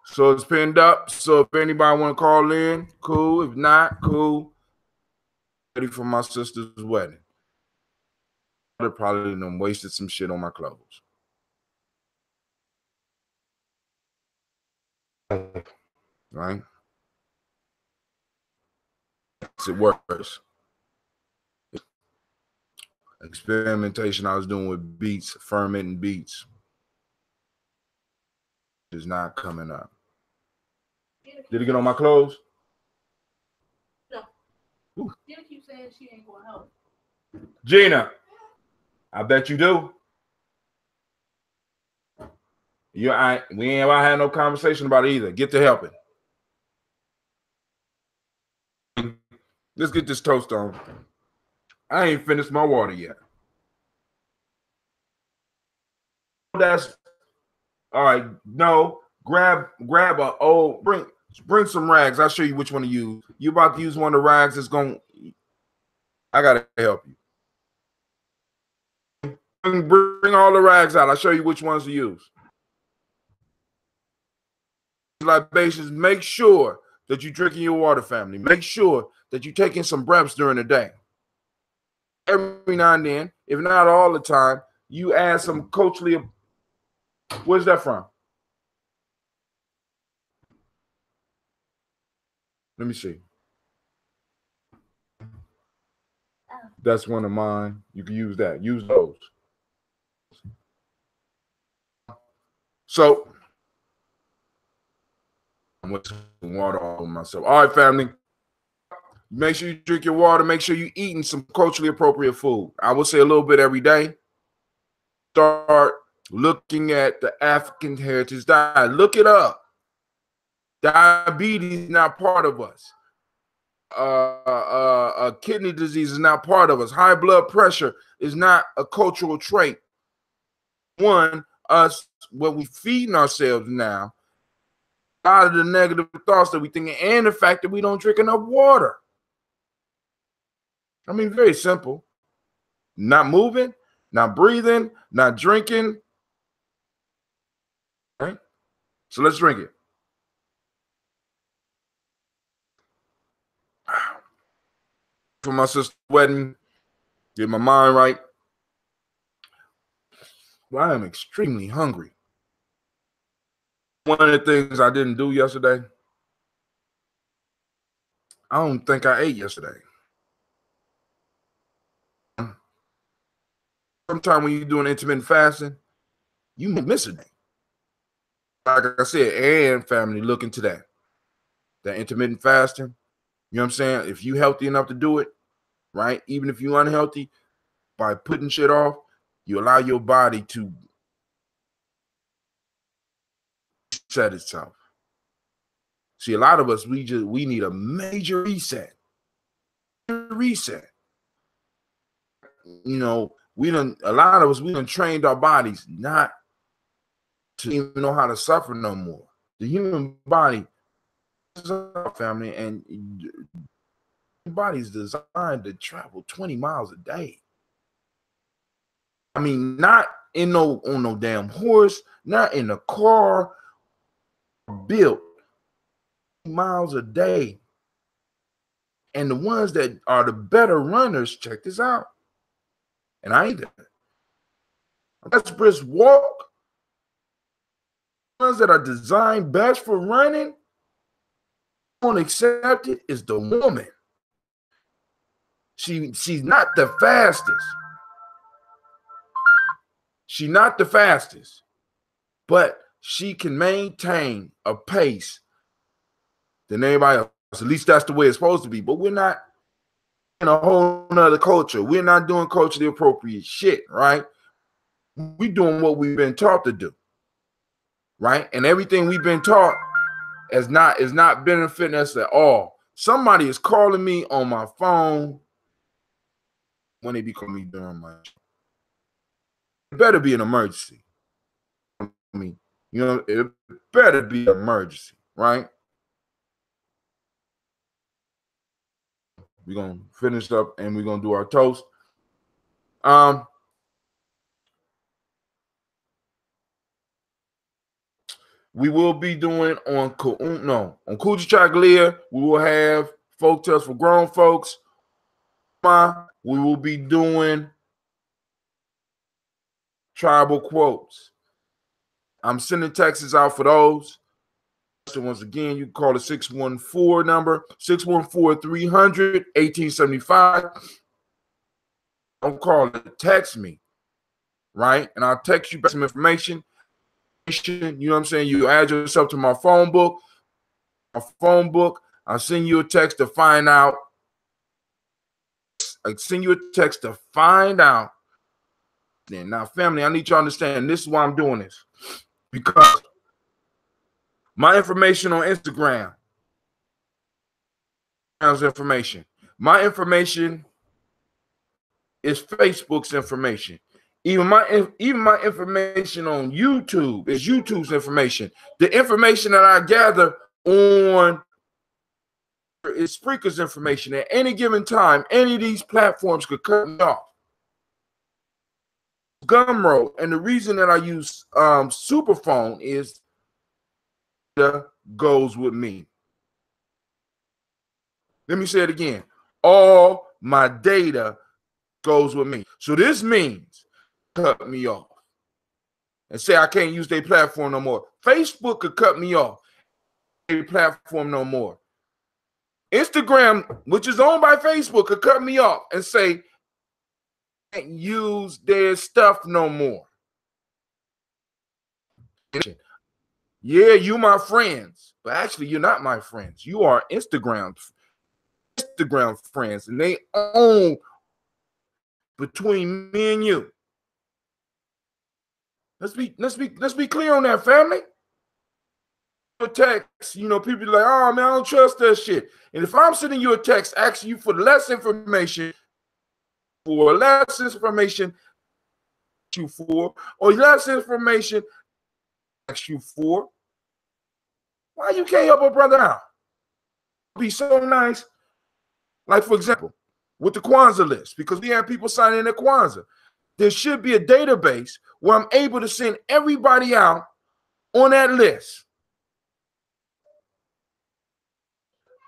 S1: So it's pinned up. So if anybody want to call in, cool. If not, cool. Ready for my sister's wedding. I probably done wasted some shit on my clothes. Right? It works. Experimentation I was doing with beets, fermenting beets, is not coming up. Did it get on my clothes?
S3: No.
S1: Ooh.
S3: Gina keeps saying she ain't gonna help.
S1: Gina, I bet you do. We ain't ever had no conversation about it either. Get to helping. Let's get this toast on. I ain't finished my water yet. That's all right. No, grab a old bring some rags. I'll show you which one to use. You about to use one of the rags that's going. I gotta help you. Bring all the rags out. I'll show you which ones to use. Libations, make sure that you're drinking your water, family. Make sure that you're taking some breaths during the day. Every now and then, if not all the time, you add some culturally. Where's that from? Let me see. That's one of mine. You can use that. Use those. So I'm with some water on myself. All right, family. Make sure you drink your water. Make sure you're eating some culturally appropriate food. I would say a little bit every day. Start looking at the African heritage diet. Look it up. Diabetes is not part of us. Kidney disease is not part of us. High blood pressure is not a cultural trait. One, us, what we feeding ourselves now, a lot of the negative thoughts that we think, and the fact that we don't drink enough water. I mean, very simple. Not moving, not breathing, not drinking. Right? So let's drink it. For my sister's wedding, get my mind right. Well, I am extremely hungry. One of the things I didn't do yesterday, I don't think I ate yesterday. Sometimes when you're doing intermittent fasting, you miss a day. Like I said, and family, look into that. That intermittent fasting, you know what I'm saying? If you healthy enough to do it, right? Even if you're unhealthy, by putting shit off, you allow your body to set itself. See, a lot of us, we need a major reset. Reset. You know, a lot of us, we done trained our bodies not to even know how to suffer no more. The human body is our family, and your body is designed to travel 20 miles a day. I mean, not on no damn horse, not in a car, built miles a day. And the ones that are the better runners, check this out. And I ain't there. Let's brisk walk. Ones that are designed best for running, don't accept it, is the woman. She's not the fastest. She's not the fastest. But she can maintain a pace than anybody else. At least that's the way it's supposed to be. But we're not in a whole nother culture. We're not doing culturally appropriate shit, right? We're doing what we've been taught to do, right? And everything we've been taught is not benefiting us at all. Somebody is calling me on my phone when they be calling me during my show. It better be an emergency. I mean, you know, it better be an emergency, right? We're gonna finish up and we're gonna do our toast. We will be doing on Kuja Chagalia. We will have folk tales for grown folks. We will be doing tribal quotes. I'm sending texts out for those. So once again, you can call the 614 number, 614-300-1875. Don't call it, text me, right? And I'll text you back some information. You know what I'm saying? You add yourself to my phone book. I'll send you a text to find out. Then now, family, I need you to understand this is why I'm doing this. Because my information on Instagram is information. My information is Facebook's information. Even my information on YouTube is YouTube's information. The information that I gather on is Spreaker's information. At any given time, any of these platforms could cut me off. Gumroad, and the reason that I use Superphone is that goes with me. Let me say it again. All my data goes with me. So this means cut me off and say I can't use their platform no more. Facebook could cut me off their platform no more. Instagram, which is owned by Facebook, could cut me off and say I can't use their stuff no more. Yeah, you my friends, but actually you're not my friends. You are Instagram friends, and they own between me and you. Let's be clear on that, family. Text, you know, people be like, oh man, I don't trust that shit. And if I'm sending you a text asking you for less information, or less information why you can't help a brother out? Be so nice. Like, for example, with the Kwanzaa list, because we have people signing in their Kwanzaa, there should be a database where I'm able to send everybody out on that list.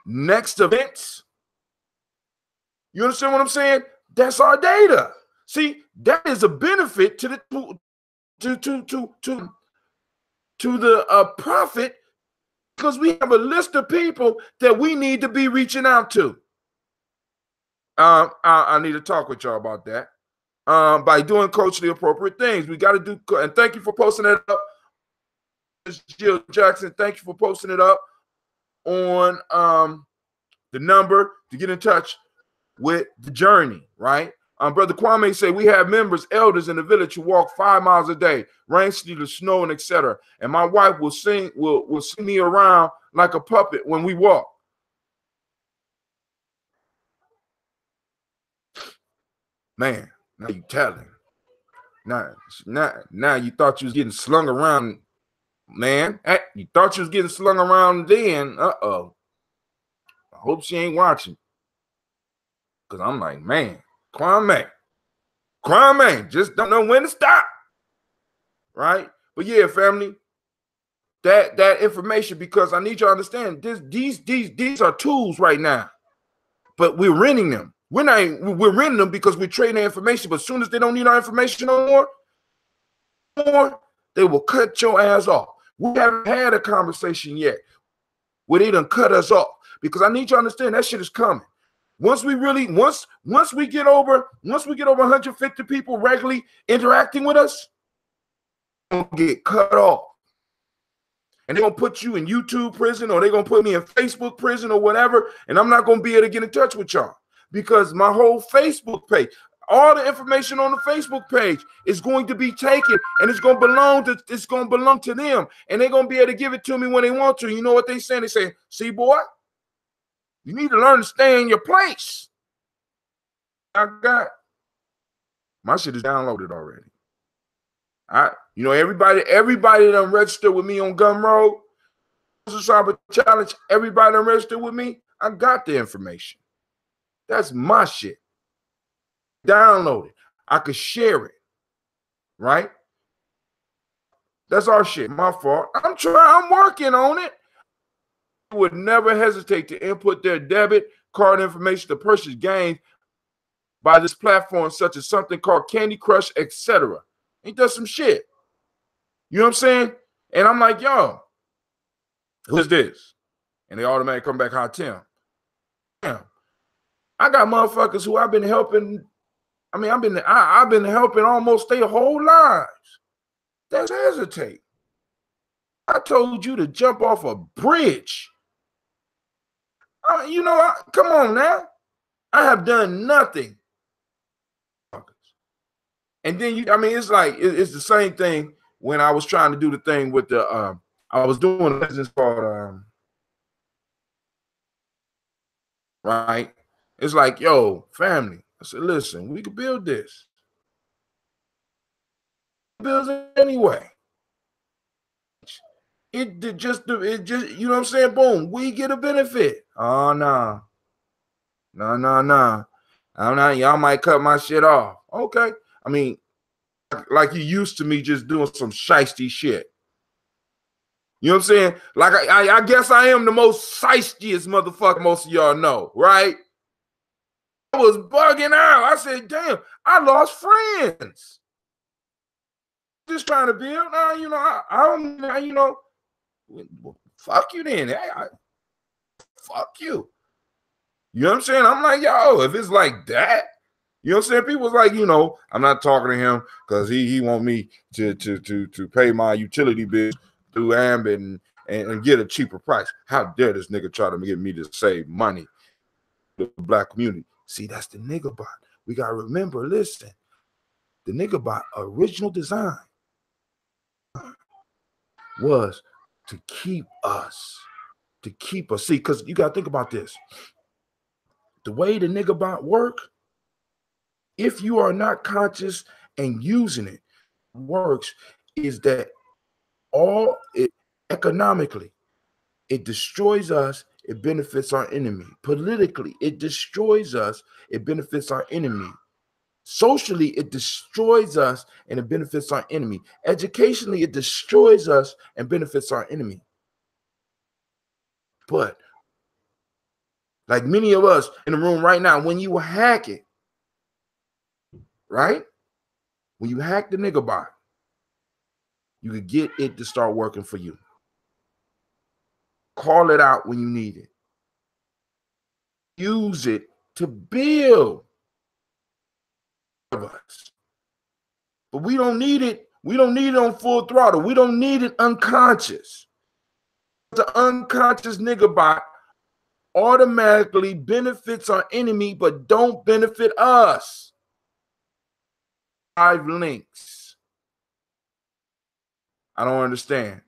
S1: Next events, you understand what I'm saying? That's our data. See, that is a benefit to the profit, because we have a list of people that we need to be reaching out to. I need to talk with y'all about that. By doing culturally appropriate things, we got to do. And thank you for posting it up, Jill Jackson. Thank you for posting it up on the number to get in touch with the journey, right? Brother Kwame said we have members, elders in the village who walk 5 miles a day, rain, sleet, or snow, and etc. And my wife will sing me around like a puppet when we walk. Man, now you telling. Now you thought you was getting slung around, man. Hey, you thought you was getting slung around then. Uh-oh. I hope she ain't watching. Because I'm like, man, Kwame just don't know when to stop. Right? But yeah, family, that information, because I need you to understand these are tools right now. But we're renting them. We're renting them because we're trading their information. But as soon as they don't need our information no more, they will cut your ass off. We haven't had a conversation yet where they done cut us off, because I need you to understand that shit is coming. Once we get over 150 people regularly interacting with us, we'll get cut off. and they're gonna put you in YouTube prison, or they're gonna put me in Facebook prison or whatever, and I'm not gonna be able to get in touch with y'all because my whole Facebook page, all the information on the Facebook page is going to be taken, and it's gonna belong to them, and they're gonna be able to give it to me when they want to. You know what they say? They say, "See, boy, you need to learn to stay in your place." I got my shit is downloaded already. Everybody done registered with me on Gumroad, Nguzo Saba Challenge. Everybody done registered with me. I got the information. That's my shit. Download it. I could share it. Right? That's our shit. My fault. I'm working on it. I would never hesitate to input their debit card information to purchase games by this platform, such as something called Candy Crush, etc. Ain't that some shit? You know what I'm saying? And I'm like, yo, who's this? And they automatically come back, "Hi, Tim." Damn. I got motherfuckers who I've been helping. I mean, I've been helping almost their whole lives. Let's hesitate. I told you to jump off a bridge. Come on now. I have done nothing. And then it's like it's the same thing when I was trying to do the thing with the I was doing a business called right. It's like, yo, family. I said, listen, we could build this. Build it anyway. It just, you know what I'm saying? Boom, we get a benefit. Oh no. No. I'm not, y'all might cut my shit off. Okay. I mean, like you used to me just doing some shiesty shit. You know what I'm saying? Like I guess I am the most sheistiest motherfucker most of y'all know, right? I was bugging out. I said, damn, I lost friends. Just trying to build. I don't, fuck you then. Fuck you. You know what I'm saying? I'm like, yo, if it's like that, you know what I'm saying? People's like, I'm not talking to him because he want me to pay my utility bill through Ambit and get a cheaper price. How dare this nigga try to get me to save money to the black community? See, that's the nigga bot. We got to remember, listen, the nigga bot original design was to keep us. See, because you got to think about this. The way the nigga bot work, if you are not conscious and using it, works is that economically, it destroys us, it benefits our enemy. Politically, it destroys us, it benefits our enemy. Socially, it destroys us and it benefits our enemy. Educationally, it destroys us and benefits our enemy. But like many of us in the room right now, when you hack it, right? When you hack the nigga bot, you can get it to start working for you. Call it out when you need it. Use it to build us. But we don't need it. We don't need it on full throttle. We don't need it unconscious. The unconscious nigga bot automatically benefits our enemy, but don't benefit us. 5 links. I don't understand.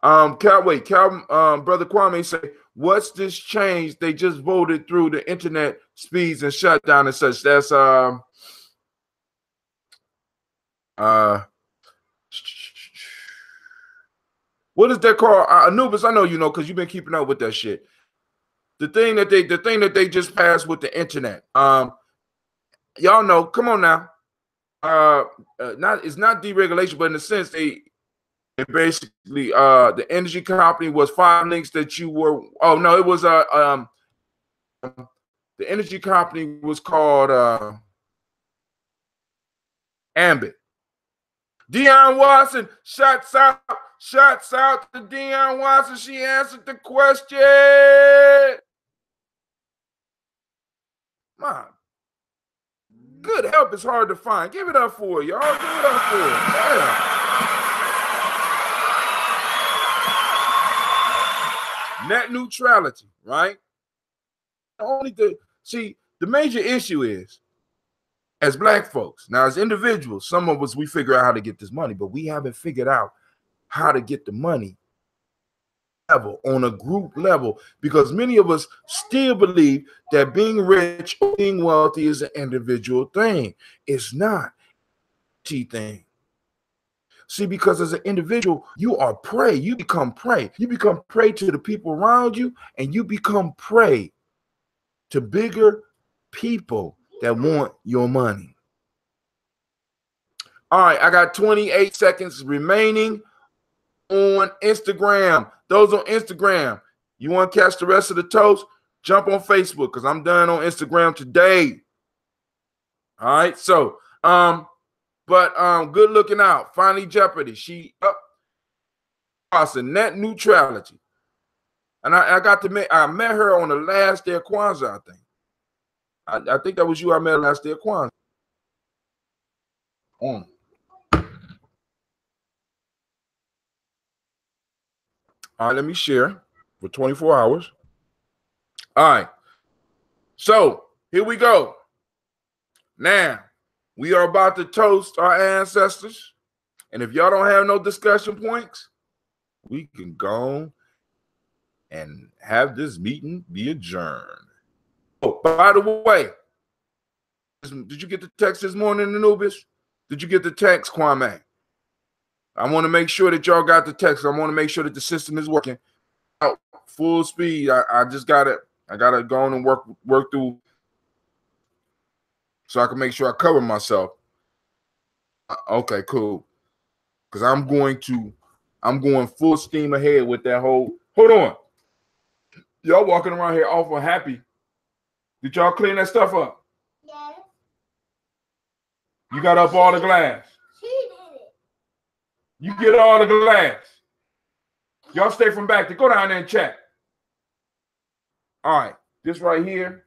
S1: Brother Kwame say, what's this change? They just voted through the internet speeds and shutdown and such. That's what is that called? Anubis, I know you know because you've been keeping up with that shit. The thing that they just passed with the internet. Y'all know, come on now. It's not deregulation, but in a sense, they basically the energy company was 5 links that you were. Oh no, it was the energy company was called Ambit. Deion Watson, shouts out to Deion Watson. She answered the question. Man, good help is hard to find. Give it up for y'all. Give it up for her. net neutrality, right? See, the major issue is, as black folks, now as individuals, some of us, we figure out how to get this money, but we haven't figured out how to get the money level, on a group level, because many of us still believe that being rich or being wealthy is an individual thing. It's not a thing. See, because as an individual, you are prey. You become prey. You become prey to the people around you, and you become prey to bigger people that want your money. All right, I got 28 seconds remaining on Instagram. Those on Instagram, you want to catch the rest of the toast? Jump on Facebook, because I'm done on Instagram today. All right, so good looking out. Finally, Jeopardy. She up crossing net neutrality. And I met her on the last day of Kwanzaa, I think. I think that was you I met last day of Kwanzaa. All right, let me share for 24 hours. All right. So here we go. Now, we are about to toast our ancestors. And if y'all don't have no discussion points, we can go and have this meeting be adjourned. Oh, by the way, did you get the text this morning, Anubis? Did you get the text, Kwame? I want to make sure that y'all got the text. I want to make sure that the system is working out full speed. I just got it. I got to go on and work through so I can make sure I cover myself. Okay, cool. Because I'm going full steam ahead with that whole. Hold on. Y'all walking around here awful happy. Did y'all clean that stuff up?
S2: Yes.
S1: You got up all the glass.
S2: She did it.
S1: You get all the glass. Y'all stay from back to go down there and check. All right, this right here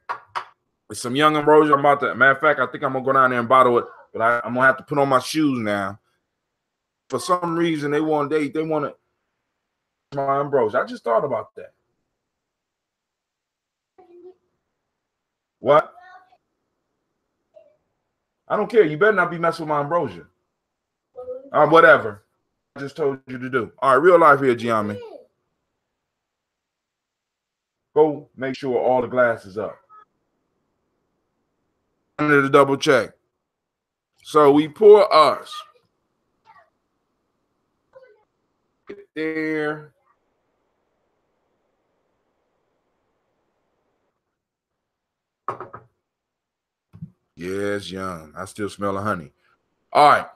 S1: is some young ambrosia. Matter of fact, I think I'm gonna go down there and bottle it, but I'm gonna have to put on my shoes now. For some reason, they want to my ambrosia. I just thought about that. What? I don't care. You better not be messing with my ambrosia. Whatever. I just told you to do. All right, real life here, Gye-Nyame. Go make sure all the glass is up. I need to double check. So we pour us. There. Yes, young. I still smell the honey. All right.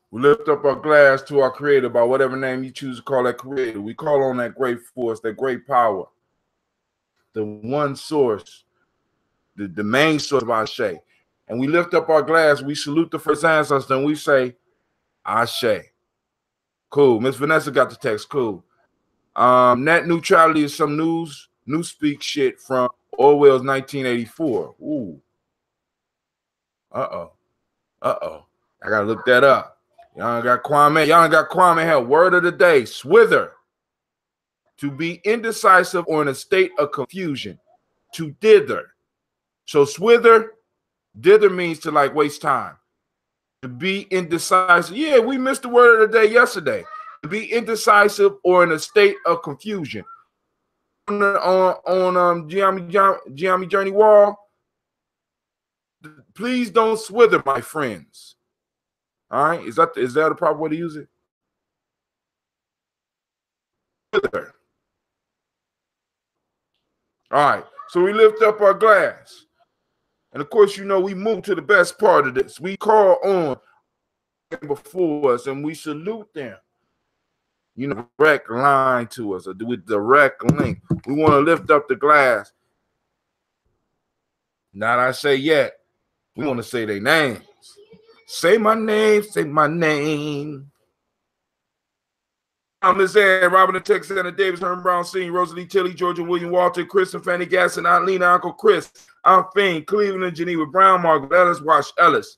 S1: We lift up our glass to our creator by whatever name you choose to call that creator. We call on that great force, that great power, the one source, the main source of Ashe. And we lift up our glass, we salute the first ancestor, and we say, Ashe. Cool. Miss Vanessa got the text. Cool. Net neutrality is some newspeak shit from Orwell's 1984. Ooh. Uh-oh. I gotta look that up. Y'all got Kwame. Y'all got Kwame help. Word of the day. Swither. To be indecisive or in a state of confusion. To dither. So swither, dither means to like waste time. To be indecisive. Yeah, we missed the word of the day yesterday. To be indecisive or in a state of confusion. On Gye-Nyame Journey Wall, please don't swither, my friends. All right, is that a proper way to use it? Swither. All right, so we lift up our glass, and of course, you know we move to the best part of this. We call on before us, and we salute them. You know, direct line to us, or with direct link. We want to lift up the glass. Not I say yet. We want to say their names. Say my name, say my name. I'm Liz Ann, Robin and Texas, Anna Davis, Herman Brown, Senior, Rosalie Tilly, Georgia William Walter, Chris and Fanny Gasson, Aunt Lena, Uncle Chris, I'm Fiend, Cleveland and Geneva, Brown, Margaret Ellis, Wash Ellis.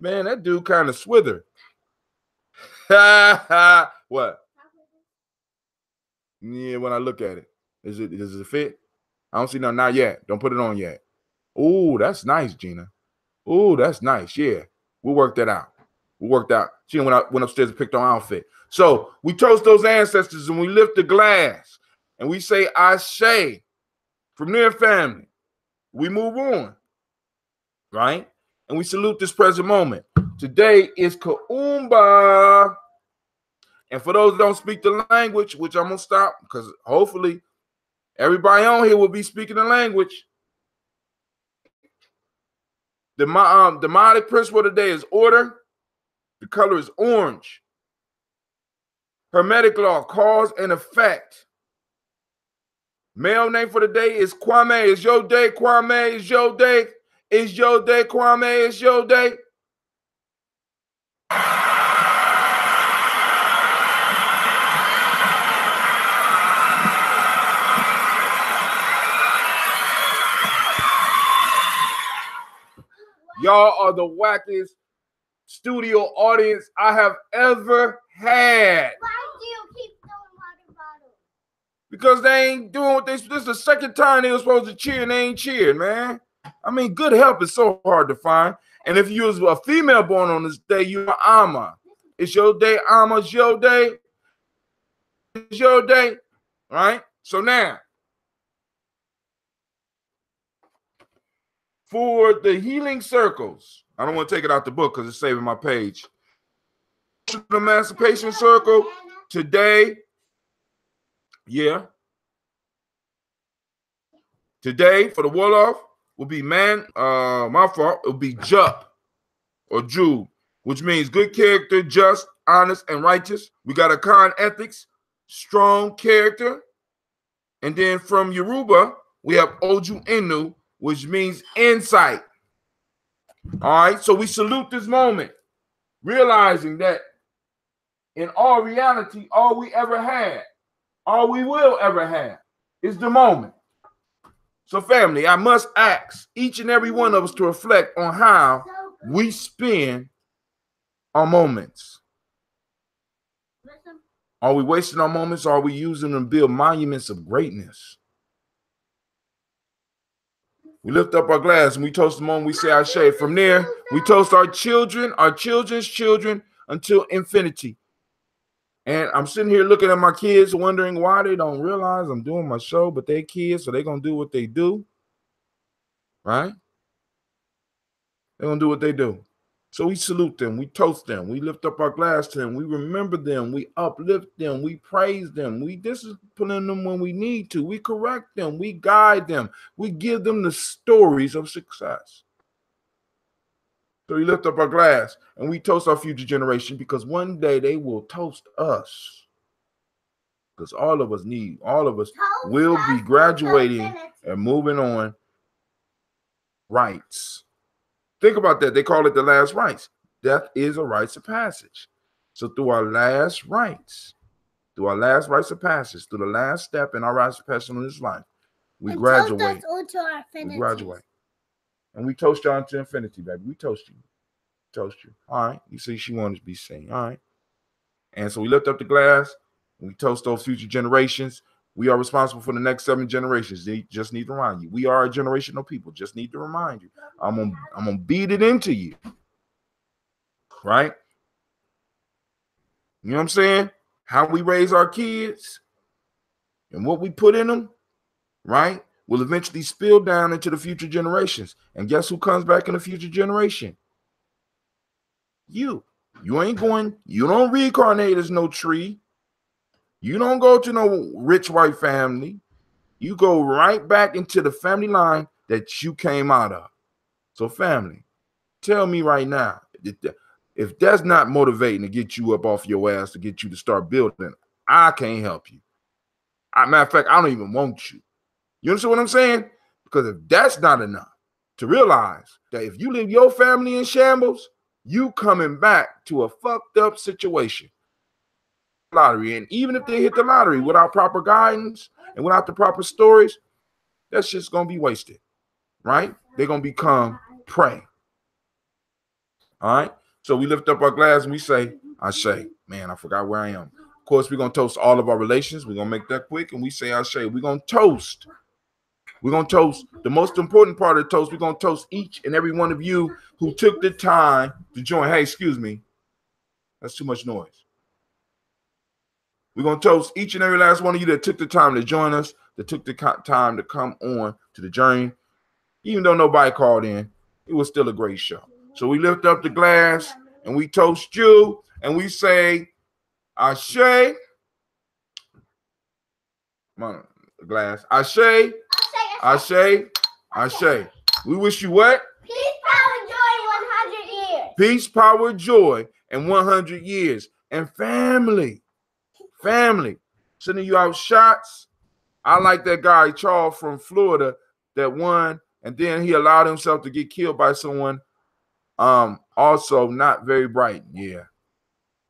S1: Man, that dude kind of swither. What? Yeah, when I look at it. Does it fit? I don't see nothing. Not yet. Don't put it on yet. Oh, that's nice, Gina. Oh, that's nice. Yeah. We'll work that out. We'll work that out. She went upstairs and picked on outfit. So we toast those ancestors and we lift the glass and we say Ashe from their family. We move on. Right? And we salute this present moment. Today is Kuumba. And for those that don't speak the language, which I'm going to stop because hopefully everybody on here will be speaking the language. The demonic principle today is order. The color is orange. Hermetic law, cause and effect. Male name for the day is Kwame. It's your day, Kwame. It's your day. It's your day, Kwame. It's your day. Y'all are the wackiest studio audience I have ever had.
S2: Why do you keep throwing water bottles?
S1: Because they ain't doing what this is the second time they were supposed to cheer and they ain't cheering, man. I mean, good help is so hard to find. And if you was a female born on this day, you're Amma. It's your day, Amma. It's your day. It's your day. All right? So now, for the healing circles, I don't want to take it out the book because it's saving my page. The emancipation circle today, yeah. Today for the Wolof will be my fault. It will be Jup or Jew, which means good character, just, honest, and righteous. We got a Khan ethics, strong character. And then from Yoruba, we have Oju Inu, which means insight. All right, so we salute this moment, realizing that in all reality, all we ever had, all we will ever have is the moment. So family, I must ask each and every one of us to reflect on how we spend our moments. Are we wasting our moments? Or are we using them to build monuments of greatness? We lift up our glass and we toast the moment. We say Ashe. From there, we toast our children, our children's children until infinity. And I'm sitting here looking at my kids wondering why they don't realize I'm doing my show, but they kids, so they're going to do what they do. Right? They're going to do what they do. So we salute them. We toast them. We lift up our glass to them. We remember them. We uplift them. We praise them. We discipline them when we need to. We correct them. We guide them. We give them the stories of success. So we lift up our glass and we toast our future generation because one day they will toast us. Because all of us will be graduating and moving on rites. Think about that. They call it the last rites. Death is a rites of passage. So through our last rites of passage, through the last step in our rites of passage in this life, we graduate. We graduate. And we toast y'all into infinity, baby. We toast you. Toast you. All right. You see, she wanted to be seen. All right. And so we lift up the glass and we toast those future generations. We are responsible for the next 7 generations. They just need to remind you. We are a generational people. Just need to remind you. I'm gonna beat it into you. Right? You know what I'm saying? How we raise our kids and what we put in them, right, will eventually spill down into the future generations. And guess who comes back in the future generation? You. You ain't going, you don't reincarnate as no tree. You don't go to no rich white family. You go right back into the family line that you came out of. So family, tell me right now, if that's not motivating to get you up off your ass, to get you to start building, I can't help you. Matter of fact, I don't even want you. You understand what I'm saying? Because if that's not enough to realize that if you leave your family in shambles, you coming back to a fucked up situation. Lottery, and even if they hit the lottery without proper guidance and without the proper stories, that's just gonna be wasted, right? They're gonna become prey. All right. So we lift up our glass and we say, Ashe. Man, I forgot where I am. Of course, we're going to toast all of our relations. We're going to make that quick. And we say Ashe. We're going to toast. We're going to toast. The most important part of the toast, we're going to toast each and every one of you who took the time to join. Hey, excuse me. That's too much noise. We're going to toast each and every last one of you that took the time to join us, that took the time to come on to the journey. Even though nobody called in, it was still a great show. So we lift up the glass and we toast you and we say, Ashe. Come on, glass. Ashe. Ashe. Ashe. We wish you what?
S2: Peace, power, joy, 100 years.
S1: Peace, power, joy, and 100 years. And family. Family. Sending you out shots. I like that guy, Charles from Florida, that won, and then he allowed himself to get killed by someone also not very bright. Yeah.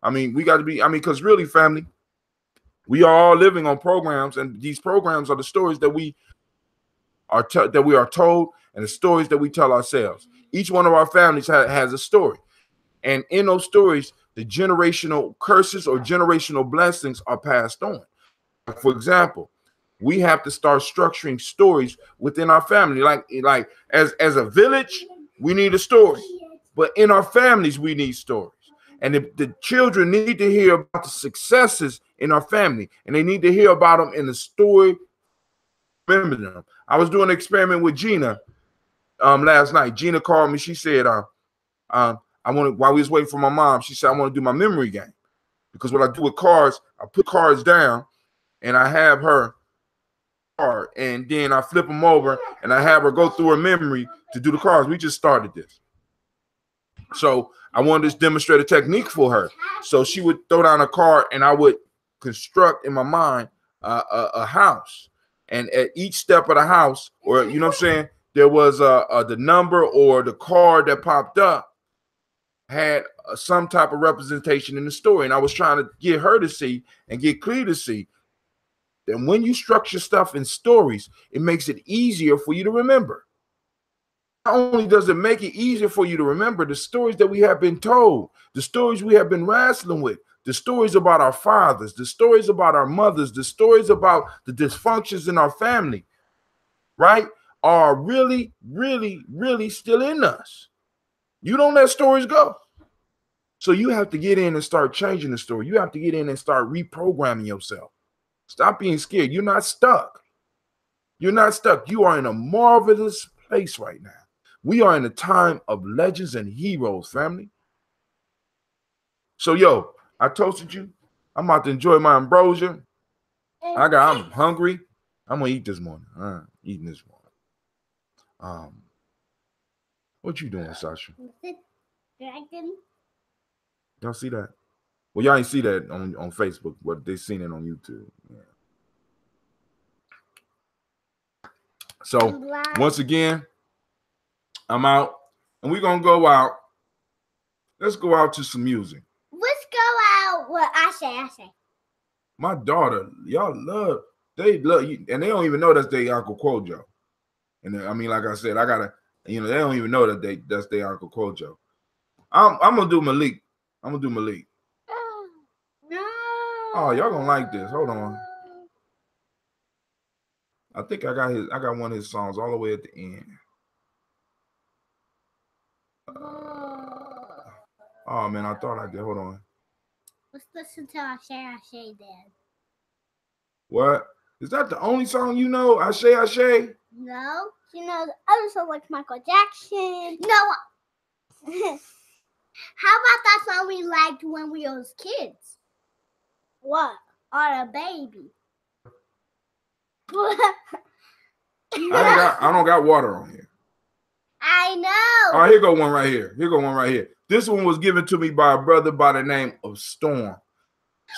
S1: I mean, we got to be, because really, family, we are all living on programs, and these programs are the stories that we are told and the stories that we tell ourselves. Each one of our families has a story. And in those stories, the generational curses or generational blessings are passed on. For example, we have to start structuring stories within our family. Like as a village, we need a story. But in our families, we need stories. And the children need to hear about the successes in our family. And they need to hear about them in the story. Remember them. I was doing an experiment with Gina last night. Gina called me. She said, while we was waiting for my mom, she said, I want to do my memory game. Because what I do with cards, I put cards down and I have her card, and then I flip them over and I have her go through her memory to do the cards. We just started this. So I wanted to demonstrate a technique for her. So she would throw down a card and I would construct in my mind a house. And at each step of the house, or you know what I'm saying, there was the number or the card that popped up had some type of representation in the story. And I was trying to get her to see and get Clea to see that when you structure stuff in stories, it makes it easier for you to remember. Not only does it make it easier for you to remember the stories that we have been told, the stories we have been wrestling with, the stories about our fathers, the stories about our mothers, the stories about the dysfunctions in our family, right, are really, really, really still in us. You don't let stories go. So you have to get in and start changing the story. You have to get in and start reprogramming yourself. Stop being scared. You're not stuck. You're not stuck. You are in a marvelous place right now. We are in a time of legends and heroes, family. So, yo, I toasted you. I'm about to enjoy my ambrosia. I'm hungry. I'm gonna eat this morning. Eating this morning. What you doing, Sasha?
S2: Dragon.
S1: Y'all see that? Well, y'all ain't see that on Facebook, but they seen it on YouTube. Yeah. So once again, I'm out, and we're gonna go out. Let's go out to some music.
S2: Let's go out. Well, I say.
S1: My daughter, they love you, and they don't even know that's their Uncle Kojo. And I mean, like I said, they don't even know that's their Uncle Kojo. I'm gonna do Malik.
S2: No.
S1: Oh, y'all gonna like this. Hold on. I think I got one of his songs all the way at the end. Oh man, I thought I did. Hold on.
S2: Let's listen to Ashe then.
S1: What? Is that the only song you know? Ashe, Ashe?
S2: No. You know the other song like Michael Jackson. No. How about that song we liked when we was kids? What? On a baby.
S1: I don't got water on here.
S2: I know.
S1: All right, here go one right here. This one was given to me by a brother by the name of Storm.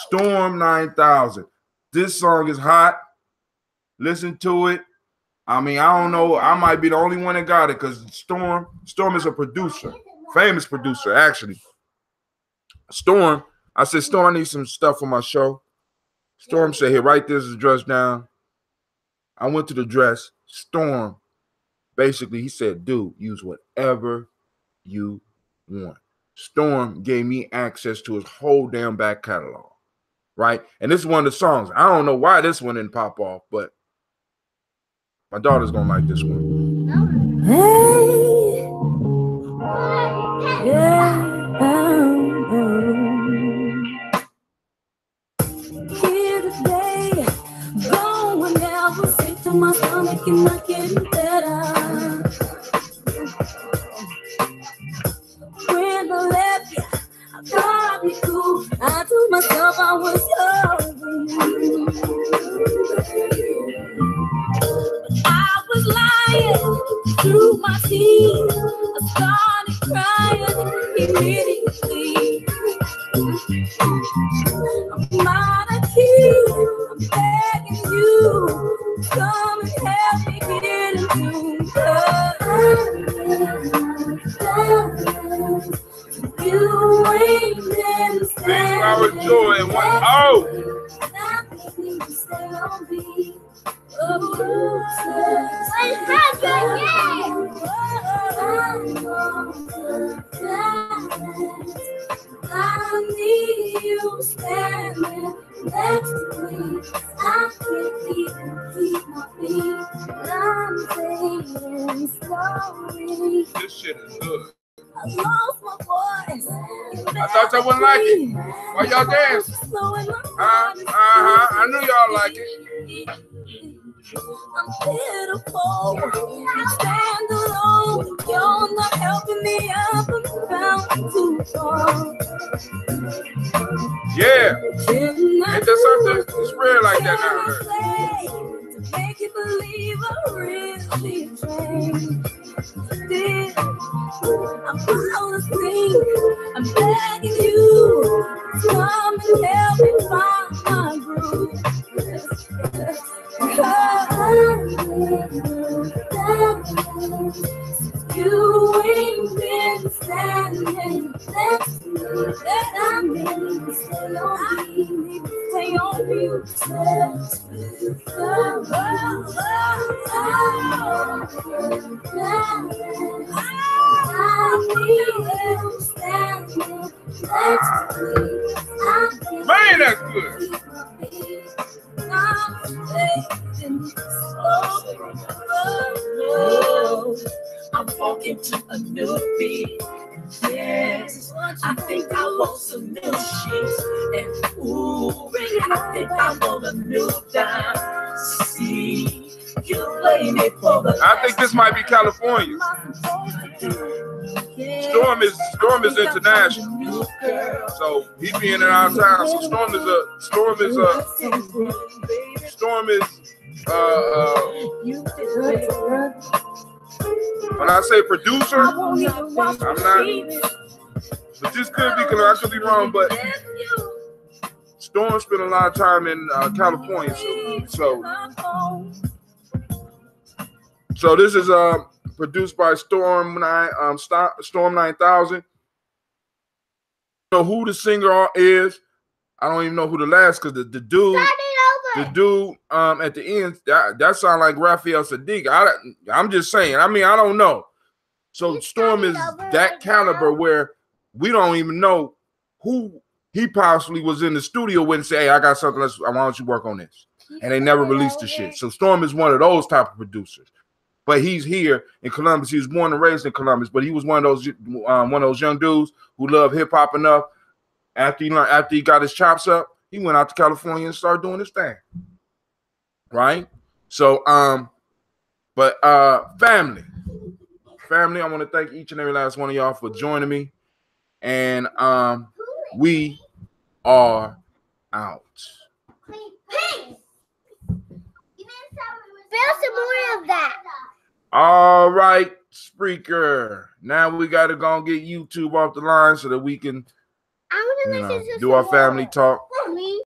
S1: Storm 9000. This song is hot. Listen to it. I mean, I don't know. I might be the only one that got it because Storm is a producer. Famous producer, actually. Storm, I said, Storm, I need some stuff for my show. Storm said, here, write this address down. I went to the address. Storm, basically, he said, dude, use whatever you want. Storm gave me access to his whole damn back catalog, right? And this is one of the songs. I don't know why this one didn't pop off, but my daughter's gonna like this one.
S4: Hey, yeah. Here today, going never sick to my stomach and not getting better. When I left you, I thought I'd be cool. I told myself I was young. I was lying through my teeth. I started crying immediately. I'm out of keys. I'm begging you, come and help me get into love. You ain't been standing.
S1: Our joy and one. Oh!
S4: I need you standing next to me. I can't even keep my feet. I'm saying sorry.
S1: This shit is good.
S4: I lost my voice.
S1: I thought y'all wouldn't like it. Why y'all dance? I knew y'all like it.
S4: I'm pitiful. You stand alone. You're not helping me up. I'm bound too far.
S1: Yeah. Ain't there something? It's real like that now.
S4: To make you believe I really changed. I'm out of sync. I'm begging you, come and help me find my groove. You ain't been standing next to me. That I need to stay on me. Stay on you. I need you standing next to me.
S1: Man, that's good.
S4: I'm walking to a new beat. Yes, I think I want some new sheets. And ooh, I think I want a new dime. See, you blame it for the.
S1: I think this might be California. Storm is international, so he being in our town. So Storm is when I say producer, I'm not. But this could be, I could be wrong. But Storm spent a lot of time in California, so this is produced by Storm 9000. I don't know who the singer is. I don't even know who the last, because the dude at the end, that sound like Raphael Sadiq. I'm just saying. I mean, I don't know. So Storm is that caliber where we don't even know who he possibly was in the studio with and say, hey, I got something. Why don't you work on this? And they never released the shit. So Storm is one of those type of producers. But he's here in Columbus. He was born and raised in Columbus, but he was one of those young dudes who love hip hop enough. After he got his chops up, he went out to California and started doing his thing. Right? So, family, I want to thank each and every last one of y'all for joining me. And we are out.
S2: Build some more of that.
S1: All right, Spreaker. Now we got to go and get YouTube off the line so that we can
S2: I want to listen to
S1: do our family talk.
S2: Please.